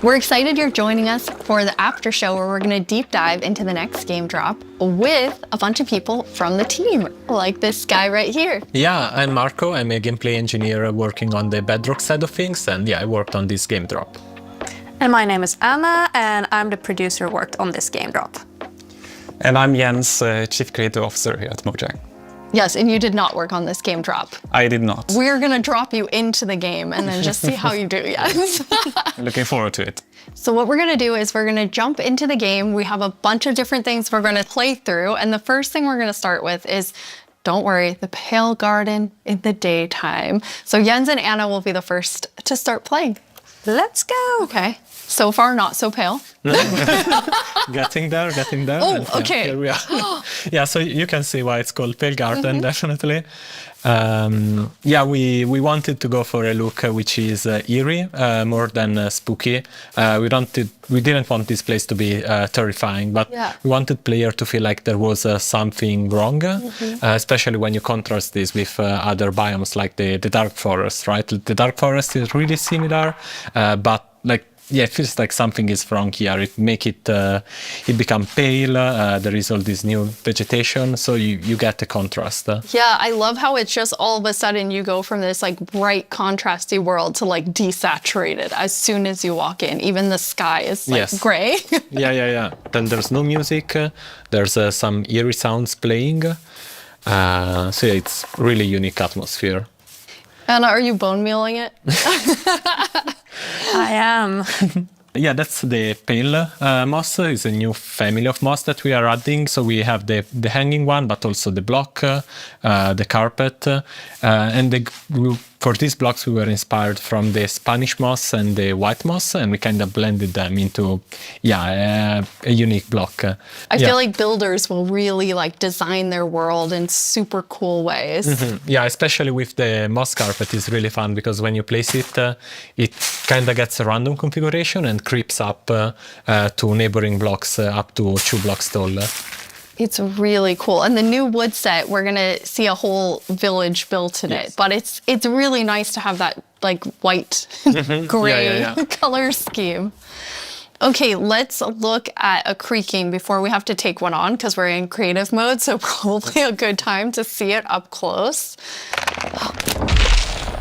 We're excited you're joining us for the after show where we're going to deep dive into the next game drop with a bunch of people from the team, like this guy right here. Yeah, I'm Marco. I'm a gameplay engineer working on the Bedrock side of things, and yeah, I worked on this game drop. And my name is Anna, and I'm the producer who worked on this game drop. And I'm Jens, Chief Creative Officer here at Mojang. Yes, and you did not work on this game drop. I did not. We're going to drop you into the game and then just see how you do, yes. Looking forward to it. So what we're going to do is we're going to jump into the game. We have a bunch of different things we're going to play through. And the first thing we're going to start with is, don't worry, the Pale Garden in the daytime. So Jens and Anna will be the first to start playing. Let's go. Okay. So far, not so pale. Getting there. Oh, okay. Yeah, here we are. Yeah, so you can see why it's called Pale Garden, definitely. Yeah, we wanted to go for a look which is eerie, more than spooky. We didn't want this place to be terrifying, but we wanted player to feel like there was something wrong, especially when you contrast this with other biomes like the Dark Forest, right? The Dark Forest is really similar, but like, yeah, it feels like something is wrong here. It make it become pale. There is all this new vegetation, so you get the contrast. Yeah, I love how it's just all of a sudden you go from this like bright, contrasty world to like desaturated as soon as you walk in. Even the sky is like gray. Yeah. Then there's no music. There's some eerie sounds playing. So yeah, it's really unique atmosphere. Anna, are you bone mealing it? I am. Yeah, that's the pale moss. It's a new family of moss that we are adding. So we have the hanging one, but also the block, the carpet, and for these blocks we were inspired from the Spanish moss and the white moss, and we kind of blended them into a unique block. I feel like builders will really like design their world in super cool ways. Yeah, especially with the moss carpet is really fun because when you place it, it kind of gets a random configuration and creeps up to neighboring blocks up to 2 blocks tall. It's really cool. And the new wood set, we're going to see a whole village built in it. But it's really nice to have that like white, gray color scheme. Okay, let's look at a creaking before we have to take one on because we're in creative mode. So probably a good time to see it up close.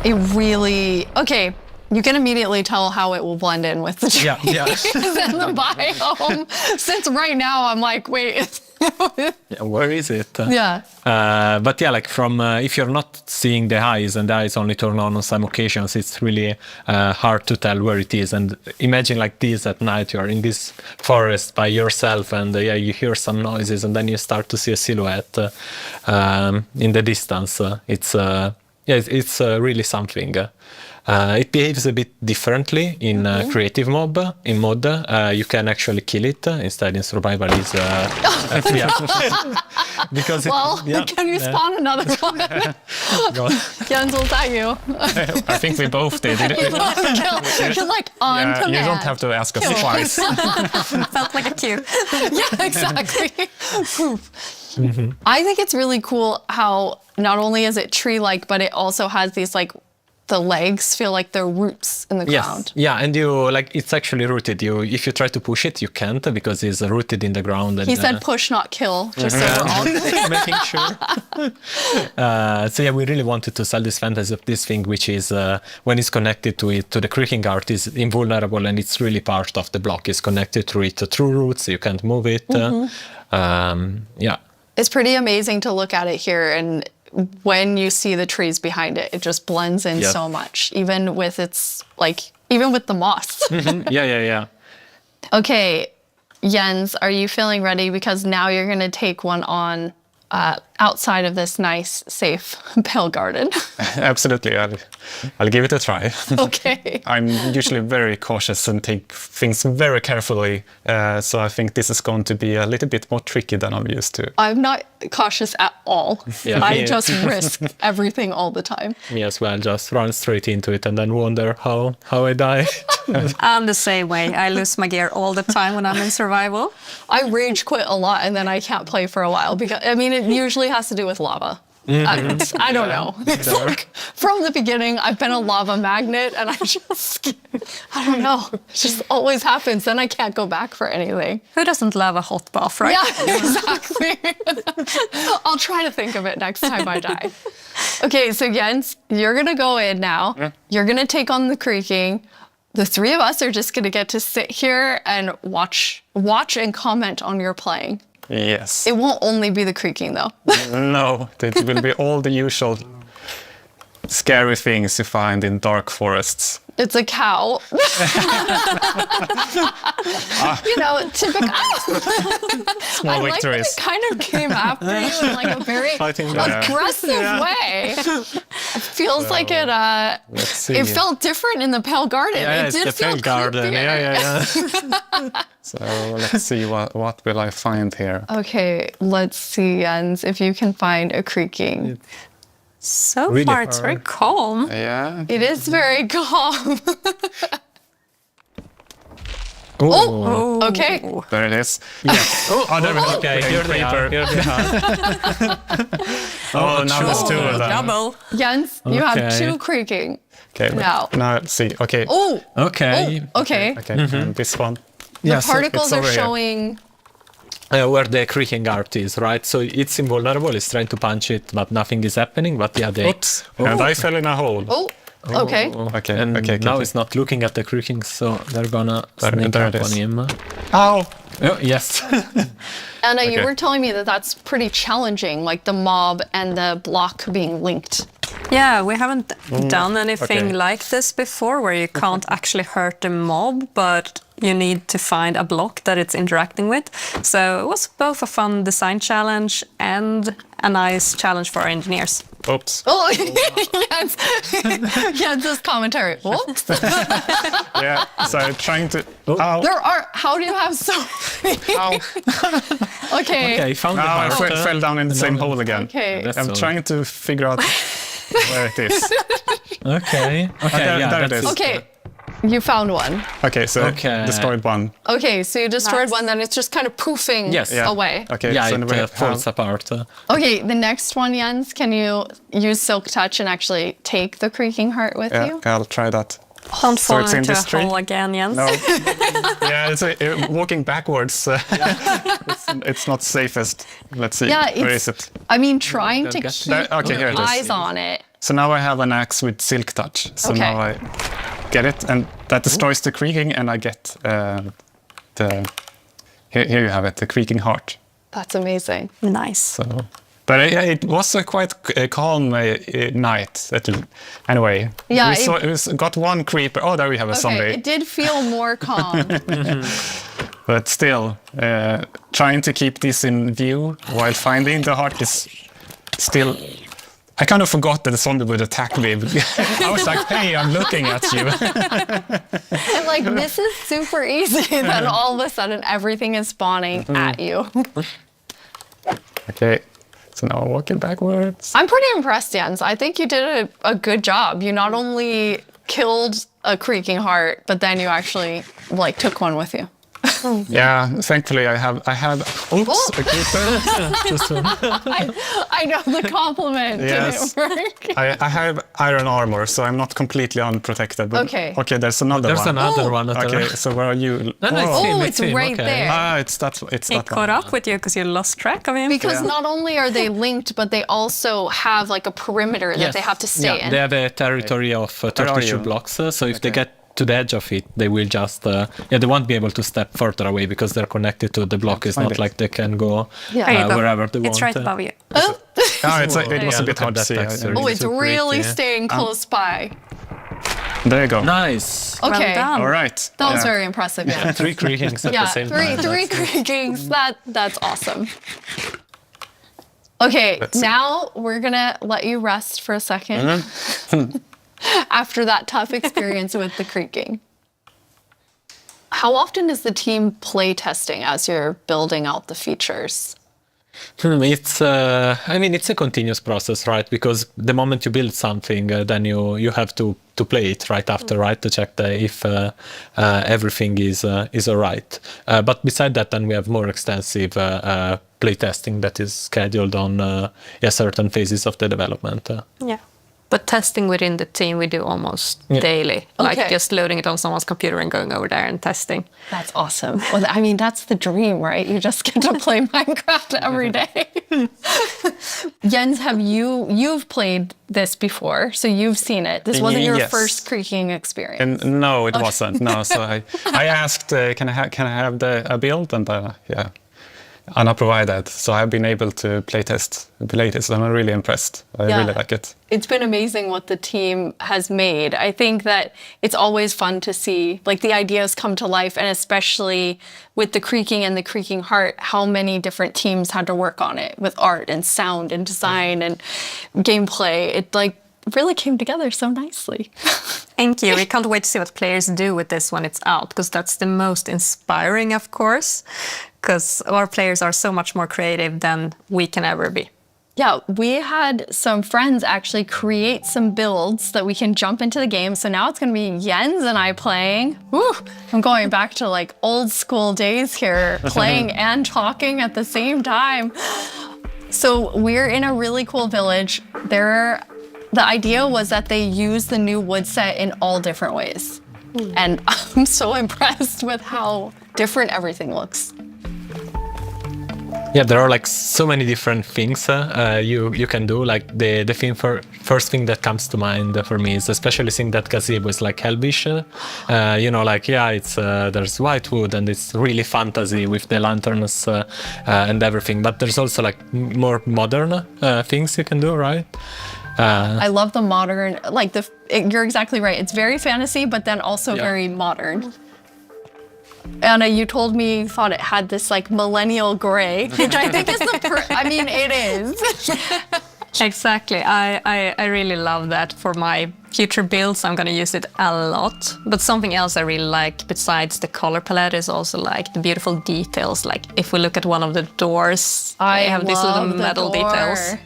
It really, okay. You can immediately tell how it will blend in with the trees and the biome. Since right now I'm like, wait, Yeah, where is it? Yeah. But yeah, like from if you're not seeing the eyes and the eyes only turn on some occasions, it's really hard to tell where it is. And imagine like this at night, you're in this forest by yourself, and you hear some noises, and then you start to see a silhouette in the distance. It's really something. It behaves a bit differently in creative mode. In mode, you can actually kill it. Instead, in survival, is because can you spawn another one? Jens, was that you? I think we both did. You're like on command. You don't have to ask us twice. Felt like a cue. Yeah, exactly. I think it's really cool how not only is it tree-like, but it also has these like the legs feel like they're roots in the ground. Yeah, and you like it's actually rooted. If you try to push it, you can't because it's rooted in the ground. And, he said push, not kill, just so we're all making sure. So yeah, we really wanted to sell this fantasy of this thing, which is when it's connected to the creaking art, is invulnerable, and it's really part of the block. It's connected to it through roots. You can't move it. Yeah, it's pretty amazing to look at it here, and when you see the trees behind it, it just blends in so much, even with the moss. Yeah. Okay, Jens, are you feeling ready? Because now you're going to take one on outside of this nice, safe pale garden. Absolutely, I'll give it a try. Okay. I'm usually very cautious and take things very carefully, so I think this is going to be a little bit more tricky than I'm used to. I'm not cautious at all. I just risk everything all the time. Me as well, just run straight into it and then wonder how I die. I'm the same way. I lose my gear all the time when I'm in survival. I rage quit a lot and then I can't play for a while because, I mean, it usually has to do with lava. I don't know. It's like from the beginning, I've been a lava magnet and I don't know. It just always happens. Then I can't go back for anything. Who doesn't love a hot bath, right? Yeah, exactly. I'll try to think of it next time I die. Okay, so Jens, you're going to go in now. You're going to take on the creaking. The three of us are just going to get to sit here and watch and comment on your playing. Yes. It won't only be the creaking, though. No, it will be all the usual scary things you find in dark forests. It's a cow. You know, typical. Small victories. Like that it kind of came after you in like a very aggressive way. It feels like it. It felt different in the pale garden. Yeah, it did the feel pale garden. Yeah. So let's see what will I find here. Okay, let's see, Jens, if you can find a creaking. So really far, it's very calm. Yeah. It is very calm. Oh, okay. There it is. Yes. There we go. Okay, here they are. Oh, now there's two of them. Double. Jens, you have two creaking. Okay. Now let's see. Okay. Oh. Okay. Okay. And this one. The particles are showing. Where the creaking art is, right? So it's invulnerable, it's trying to punch it, but nothing is happening, but yeah, they... Oops, and I fell in a hole. Oh, okay. Okay, now it's not looking at the creaking, so they're gonna sneak up on him. Ow! Oh, yes. Anna, you were telling me that that's pretty challenging, like the mob and the block being linked. Yeah, we haven't done anything like this before, where you can't actually hurt the mob, but you need to find a block that it's interacting with. So it was both a fun design challenge and a nice challenge for our engineers. Oops. Oh, Jens's commentary. Whoops. Yeah, so trying to... How do you have so many? Okay, found the I fell down in the same hole again. Okay. I'm trying to figure out where it is. Okay, there it is. Okay, you found one. Okay, so destroyed one. Okay, so you destroyed one, then it's just kind of poofing away. Okay, yeah, so it falls apart. Okay, the next one, Jens, can you use Silk Touch and actually take the creaking heart with you? Yeah, I'll try that. Don't fall into a hole again, Jens. No. Yeah, it's walking backwards. It's not safest. Let's see. Yeah, where is it? I mean, trying to keep here it is. eyes on it. So now I have an axe with Silk Touch. So now I get it, and that destroys the creaking, and I get the... Here you have it, the creaking heart. That's amazing. Nice. So, but it was a quite calm night. Anyway, Yeah, we got one creeper. Oh, there we have a zombie. Okay, it did feel more calm. But still, trying to keep this in view while finding the heart is still... I kind of forgot that the zombie would attack me. I was like, hey, I'm looking at you. And like, this is super easy. Then all of a sudden, everything is spawning at you. Okay, so now I'm walking backwards. I'm pretty impressed, Jens. I think you did a good job. You not only killed a creaking heart, but then you actually like took one with you. Yeah, thankfully I have. Oops, a creeper. I know the compliment Yes. didn't work. I have iron armor, so I'm not completely unprotected. But Okay. Okay, there's another There's one. another one. Okay, so where are you? It's right there. Ah, it's that He caught up with you because you lost track of him. Because not only are they linked, but they also have like a perimeter that they have to stay in. They have a territory of 32 blocks, so if they get to the edge of it, they will just, they won't be able to step further away because they're connected to the block. It's not like they can go wherever they want. It's right above you. Oh, It was a bit hard to see. oh, it's really staying close by. There you go. Nice. Okay. Well done. All right. That was very impressive. Yeah. 3 creakings at the same time. Three creakings. That's awesome. Okay, now we're gonna let you rest for a second after that tough experience with the creaking. How often is the team play testing as you're building out the features? It's, I mean, it's a continuous process, right? Because the moment you build something, then you have to play it right after, right? To check if everything is all right. But beside that, then we have more extensive play testing that is scheduled on certain phases of the development. Yeah. But testing within the team we do almost daily. Like just loading it on someone's computer and going over there and testing. That's awesome. Well, I mean, that's the dream, right? You just get to play Minecraft every day. Jens, you've played this before, so you've seen it. This wasn't your first creaking experience. And no, it wasn't. No, so I asked, can I have a build? And Anna provided, so I've been able to playtest and I'm really impressed. I really like it. It's been amazing what the team has made. I think that it's always fun to see like the ideas come to life, and especially with the creaking and the creaking heart, how many different teams had to work on it with art and sound and design and gameplay. It like really came together so nicely. Thank you. We can't wait to see what players do with this when it's out, because that's the most inspiring, of course, because our players are so much more creative than we can ever be. Yeah, we had some friends actually create some builds that we can jump into the game. So now it's going to be Jens and I playing. Woo! I'm going back to like old school days here, playing and talking at the same time. So we're in a really cool village. The idea was that they use the new wood set in all different ways. And I'm so impressed with how different everything looks. Yeah, there are like so many different things you can do. Like the first thing that comes to mind for me is especially seeing that gazebo is like Helvish. You know, like it's there's white wood and it's really fantasy with the lanterns and everything. But there's also like more modern things you can do, right? I love the modern, like you're exactly right. It's very fantasy, but then also very modern. Anna, you told me you thought it had this like millennial gray, which I think is I mean, it is. Exactly. I really love that. For my future builds, I'm going to use it a lot. But something else I really like besides the color palette is also like the beautiful details. Like if we look at one of the doors, I have these little metal details.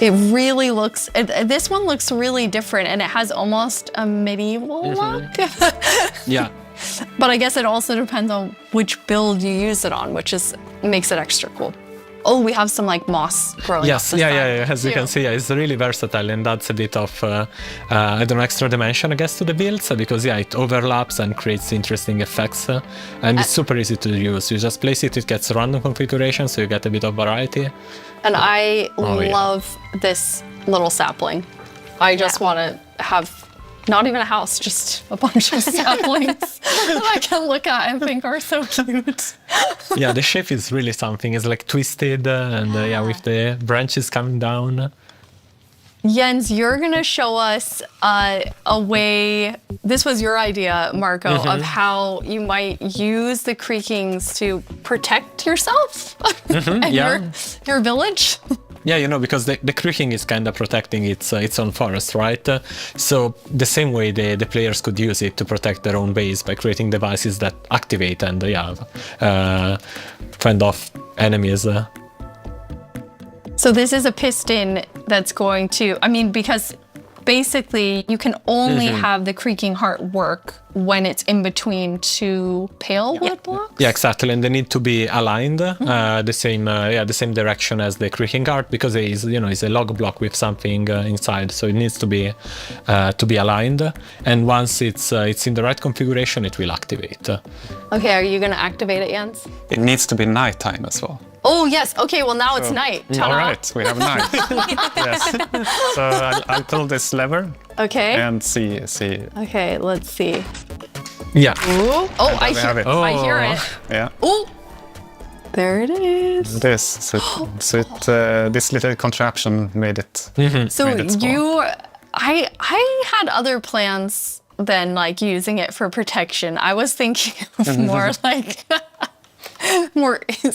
It really looks, this one looks really different, and it has almost a medieval look. Yeah. But I guess it also depends on which build you use it on, which makes it extra cool. Oh, we have some like moss growing. Yes, as you can see, it's really versatile and adds a bit of, I don't know, extra dimension, I guess, to the builds, because it overlaps and creates interesting effects, and it's super easy to use. You just place it gets random configuration, so you get a bit of variety. And I love this little sapling. I just want to have not even a house, just a bunch of saplings that I can look at and think are so cute. Yeah, the shape is really something. It's like twisted and with the branches coming down. Jens, you're going to show us a way, this was your idea, Marco, of how you might use the creakings to protect yourself and your village. Yeah, because the creaking is kind of protecting its own forest, right? So the same way the players could use it to protect their own base by creating devices that activate and fend off enemies. So this is a piston that's going to, because basically you can only have the creaking heart work when it's in between two pale wood blocks? Yeah, exactly, and they need to be aligned the same direction as the creaking heart, because it is, it's a log block with something inside, so it needs to be aligned. And once it's in the right configuration, it will activate. Okay, are you going to activate it, Jens? It needs to be nighttime as well. Oh, yes. Okay, well, now it's night. All right, we have night. Yes. So I'll pull this lever. Okay. And see. Okay, let's see. Yeah. Ooh. Oh, I hear it. Yeah. Oh, there it is. This. So this little contraption made it. So made it spawn. I had other plans than like using it for protection. I was thinking of more like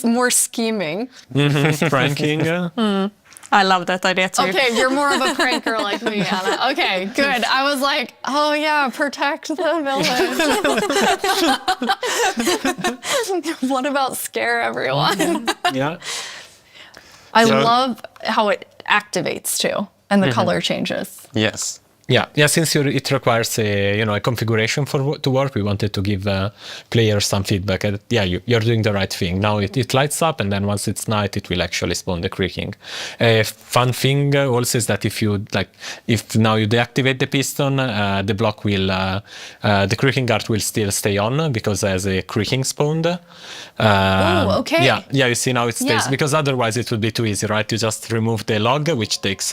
more scheming. Pranking. I love that idea too. Okay, you're more of a pranker like me, Anna. Okay, good. I was like, oh yeah, protect the village. What about scare everyone? Yeah. I love how it activates too, and the color changes. Yes. Yeah. Since it requires a configuration to work, we wanted to give players some feedback. You're doing the right thing. Now it lights up, and then once it's night, it will actually spawn the creaking. A fun thing also is that if now you deactivate the piston, the block will the creaking guard will still stay on because there's a creaking spawned. Oh, okay. Yeah. You see now it stays because otherwise it would be too easy, right? You just remove the log, which takes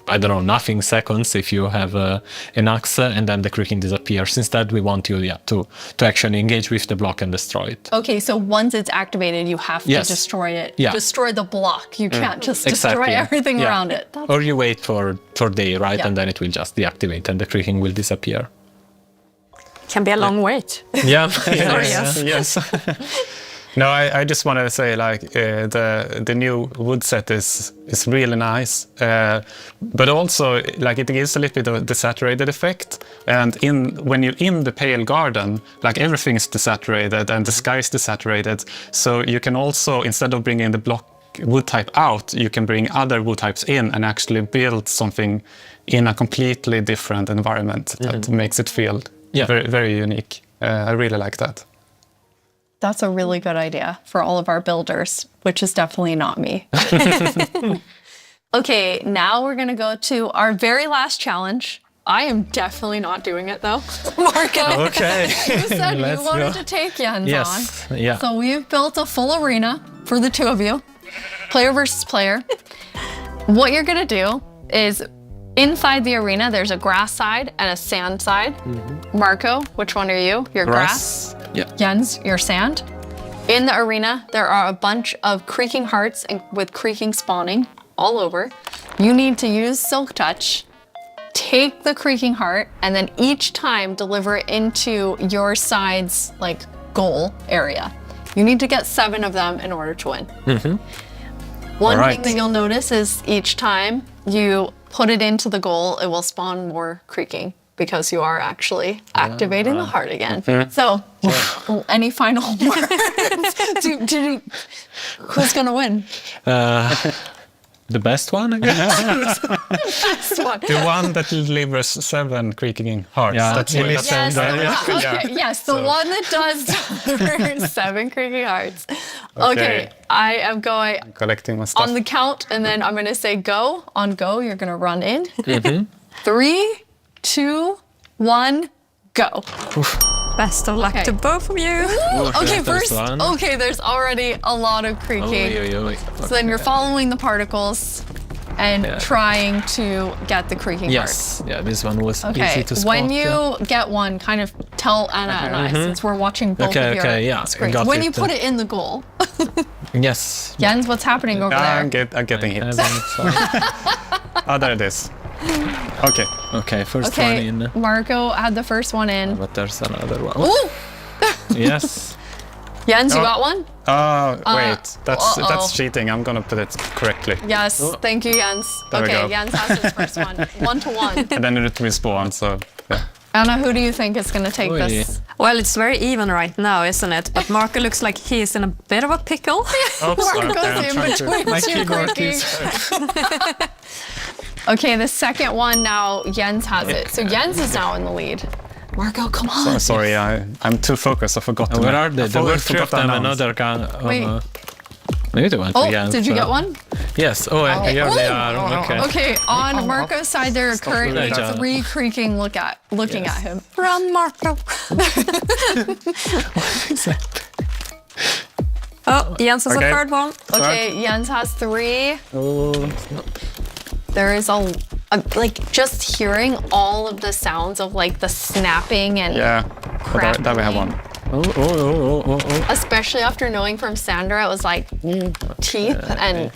nothing seconds if you have an axe, and then the creaking disappears. Instead, we want you to actually engage with the block and destroy it. Okay, so once it's activated, you have to destroy it. Yeah. Destroy the block. You can't just destroy everything around it. Or you wait for day, right? And then it will just deactivate and the creaking will disappear. Can be a long wait. Yeah. Yes. No, I just want to say the new wood set is really nice, but also it gives a little bit of a desaturated effect. And when you're in the pale garden, everything is desaturated and the sky is desaturated. So you can also, instead of bringing the block wood type out, you can bring other wood types in and actually build something in a completely different environment that makes it feel very, very unique. I really like that. That's a really good idea for all of our builders, which is definitely not me. Okay, now we're going to go to our very last challenge. I am definitely not doing it though. Marco, okay. You said you wanted to take Jens on. Yeah. So we've built a full arena for the two of you, player versus player. What you're going to do is inside the arena, there's a grass side and a sand side. Marco, which one are you? You're grass. Yeah. Jens, your sand. In the arena, there are a bunch of creaking hearts with creaking spawning all over. You need to use Silk Touch, take the creaking heart, and then each time deliver it into your side's goal area. You need to get 7 of them in order to win. One thing that you'll notice is each time you put it into the goal, it will spawn more creaking, because you are actually activating the heart again. So, any final words? Who's going to win? The best one, I guess. Best one. The one that delivers 7 creaking hearts. Yeah, that's really Yes, the one that does deliver 7 creaking hearts. Okay, I am going collecting my stuff on the count, and then I'm going to say go. On go, you're going to run in. 3, 2, 1, go. Best of luck to both of you. Okay, first, there's already a lot of creaking. So then you're following the particles. and trying to get the creaking Yes, yeah, this one was part. easy Okay, to spot. when you get one, kind of tell Anna and I, since we're watching both of your screens. got When it. you put it in the goal. Yes. Jens, what's happening over there? I'm getting hit. Oh, there it is. Okay. Okay, first one Okay, in. Marco had the first one in. But there's another one. Ooh! Yes. Jens, you got one? Oh, wait. That's cheating. I'm gonna put it correctly. Yes, thank you, Jens. There we Okay, go. Jens has his first one. 1-1. And then it respawn, so yeah. Anna, who do you think is going to take this? Well, it's very even right now, isn't it? But Marco looks like he's in a bit of a pickle. Marco's in between My two keyboard quickies. is. Okay, the second one now, Jens has it. So Jens is now in the lead. Marco, come on. Sorry, I'm too focused. I forgot to. Where are they? There were three forgot of to them. announce. Another gun. Wait. Maybe they went to Jens. Did you get one? Yes. Oh, here they are. Okay. Okay, on Marco's side, there are currently doing that. 3 creaking looking at him. Run, Marco. Oh, Jens has a third one. Okay, Jens has 3. Oh. There is like just hearing all of the sounds of like the snapping and There we have one. especially after knowing from Sandra, it was like teeth and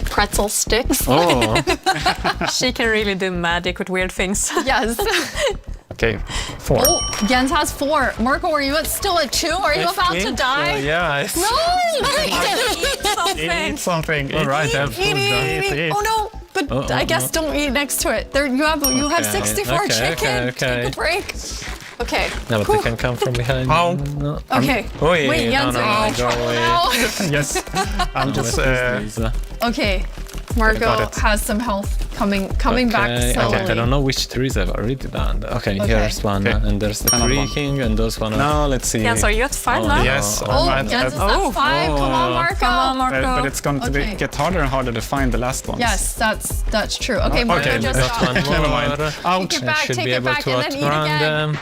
pretzel sticks. Oh. She can really do magic with weird things. Yes. Okay, 4. Oh, Jens has 4. Marco, are you still at 2? Are you about to die? Yeah. No! Eat something. Eat something. All right, I have food done. Eat. Oh no! But I guess don't eat next to it. There you have 64 chicken. Take a break. Okay. No, but they can come from behind. Ow. No. Okay. Wait, Jens, are you in trouble now? Yes. I'm just. Okay. Marco has some health coming back slowly. I don't know which trees I've already done. Okay, here's one, and there's the creaking, and those one. No, let's see. Jens, are you at 5 now? Yes. Jens is at 5. Come on, Marco. Come on, Marco. But it's going to get harder and harder to find the last ones. Yes, that's true. Okay, Marco just got one more. Never mind. Ouch. Take it back, Should take be it able back, to and then eat outrun again. them.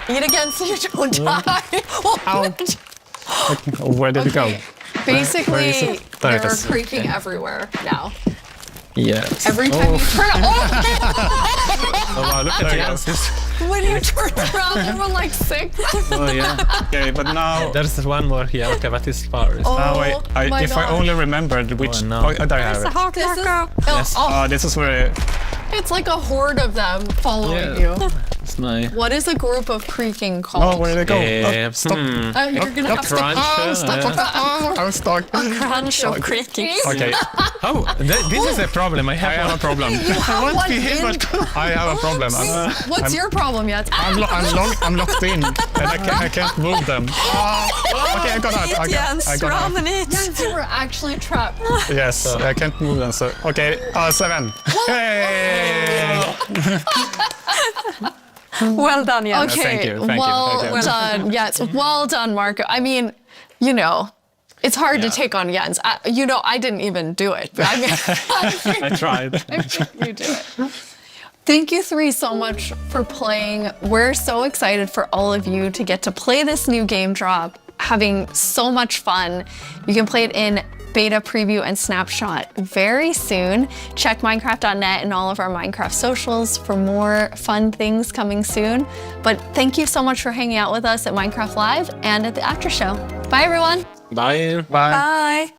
Eat again so you don't die. Where did it go? Basically, There it they're is. creaking everywhere now. Yes. Every time you turn Oh, wow, look at Jens. when you turned around, there were like 6. Oh, yeah. Okay, but now. There's one more here. Okay, but it's far. Now if I gosh. only remembered which. no. There I have It's a it. hawk, This is, Marco. This is where. it's like a horde of them following you. It's my. What is a group of creaking Oh, called? where did it go? Stop. You're gonna have to Crunch. I'm stuck. Crunch of creaking. Okay. Oh, this is a problem. I have a problem. have one in. I have a problem. What's your problem yet? I'm locked in, and I can't move them. Okay, I got out. Jens, I got run out. and eat. Yes, you were actually trapped. Yes, I can't move them. So okay, 7. Hey! Well done, Jens. Okay, Thank you. well done. Yes, well done, Marco. I mean, it's hard to take on Jens. I didn't even do it. But I mean, I tried. I think you did it. Thank you 3 so much for playing. We're so excited for all of you to get to play this new game drop, having so much fun. You can play it in beta preview and snapshot very soon. Check Minecraft.net and all of our Minecraft socials for more fun things coming soon. But thank you so much for hanging out with us at Minecraft Live and at the after show. Bye, everyone. Bye. Bye.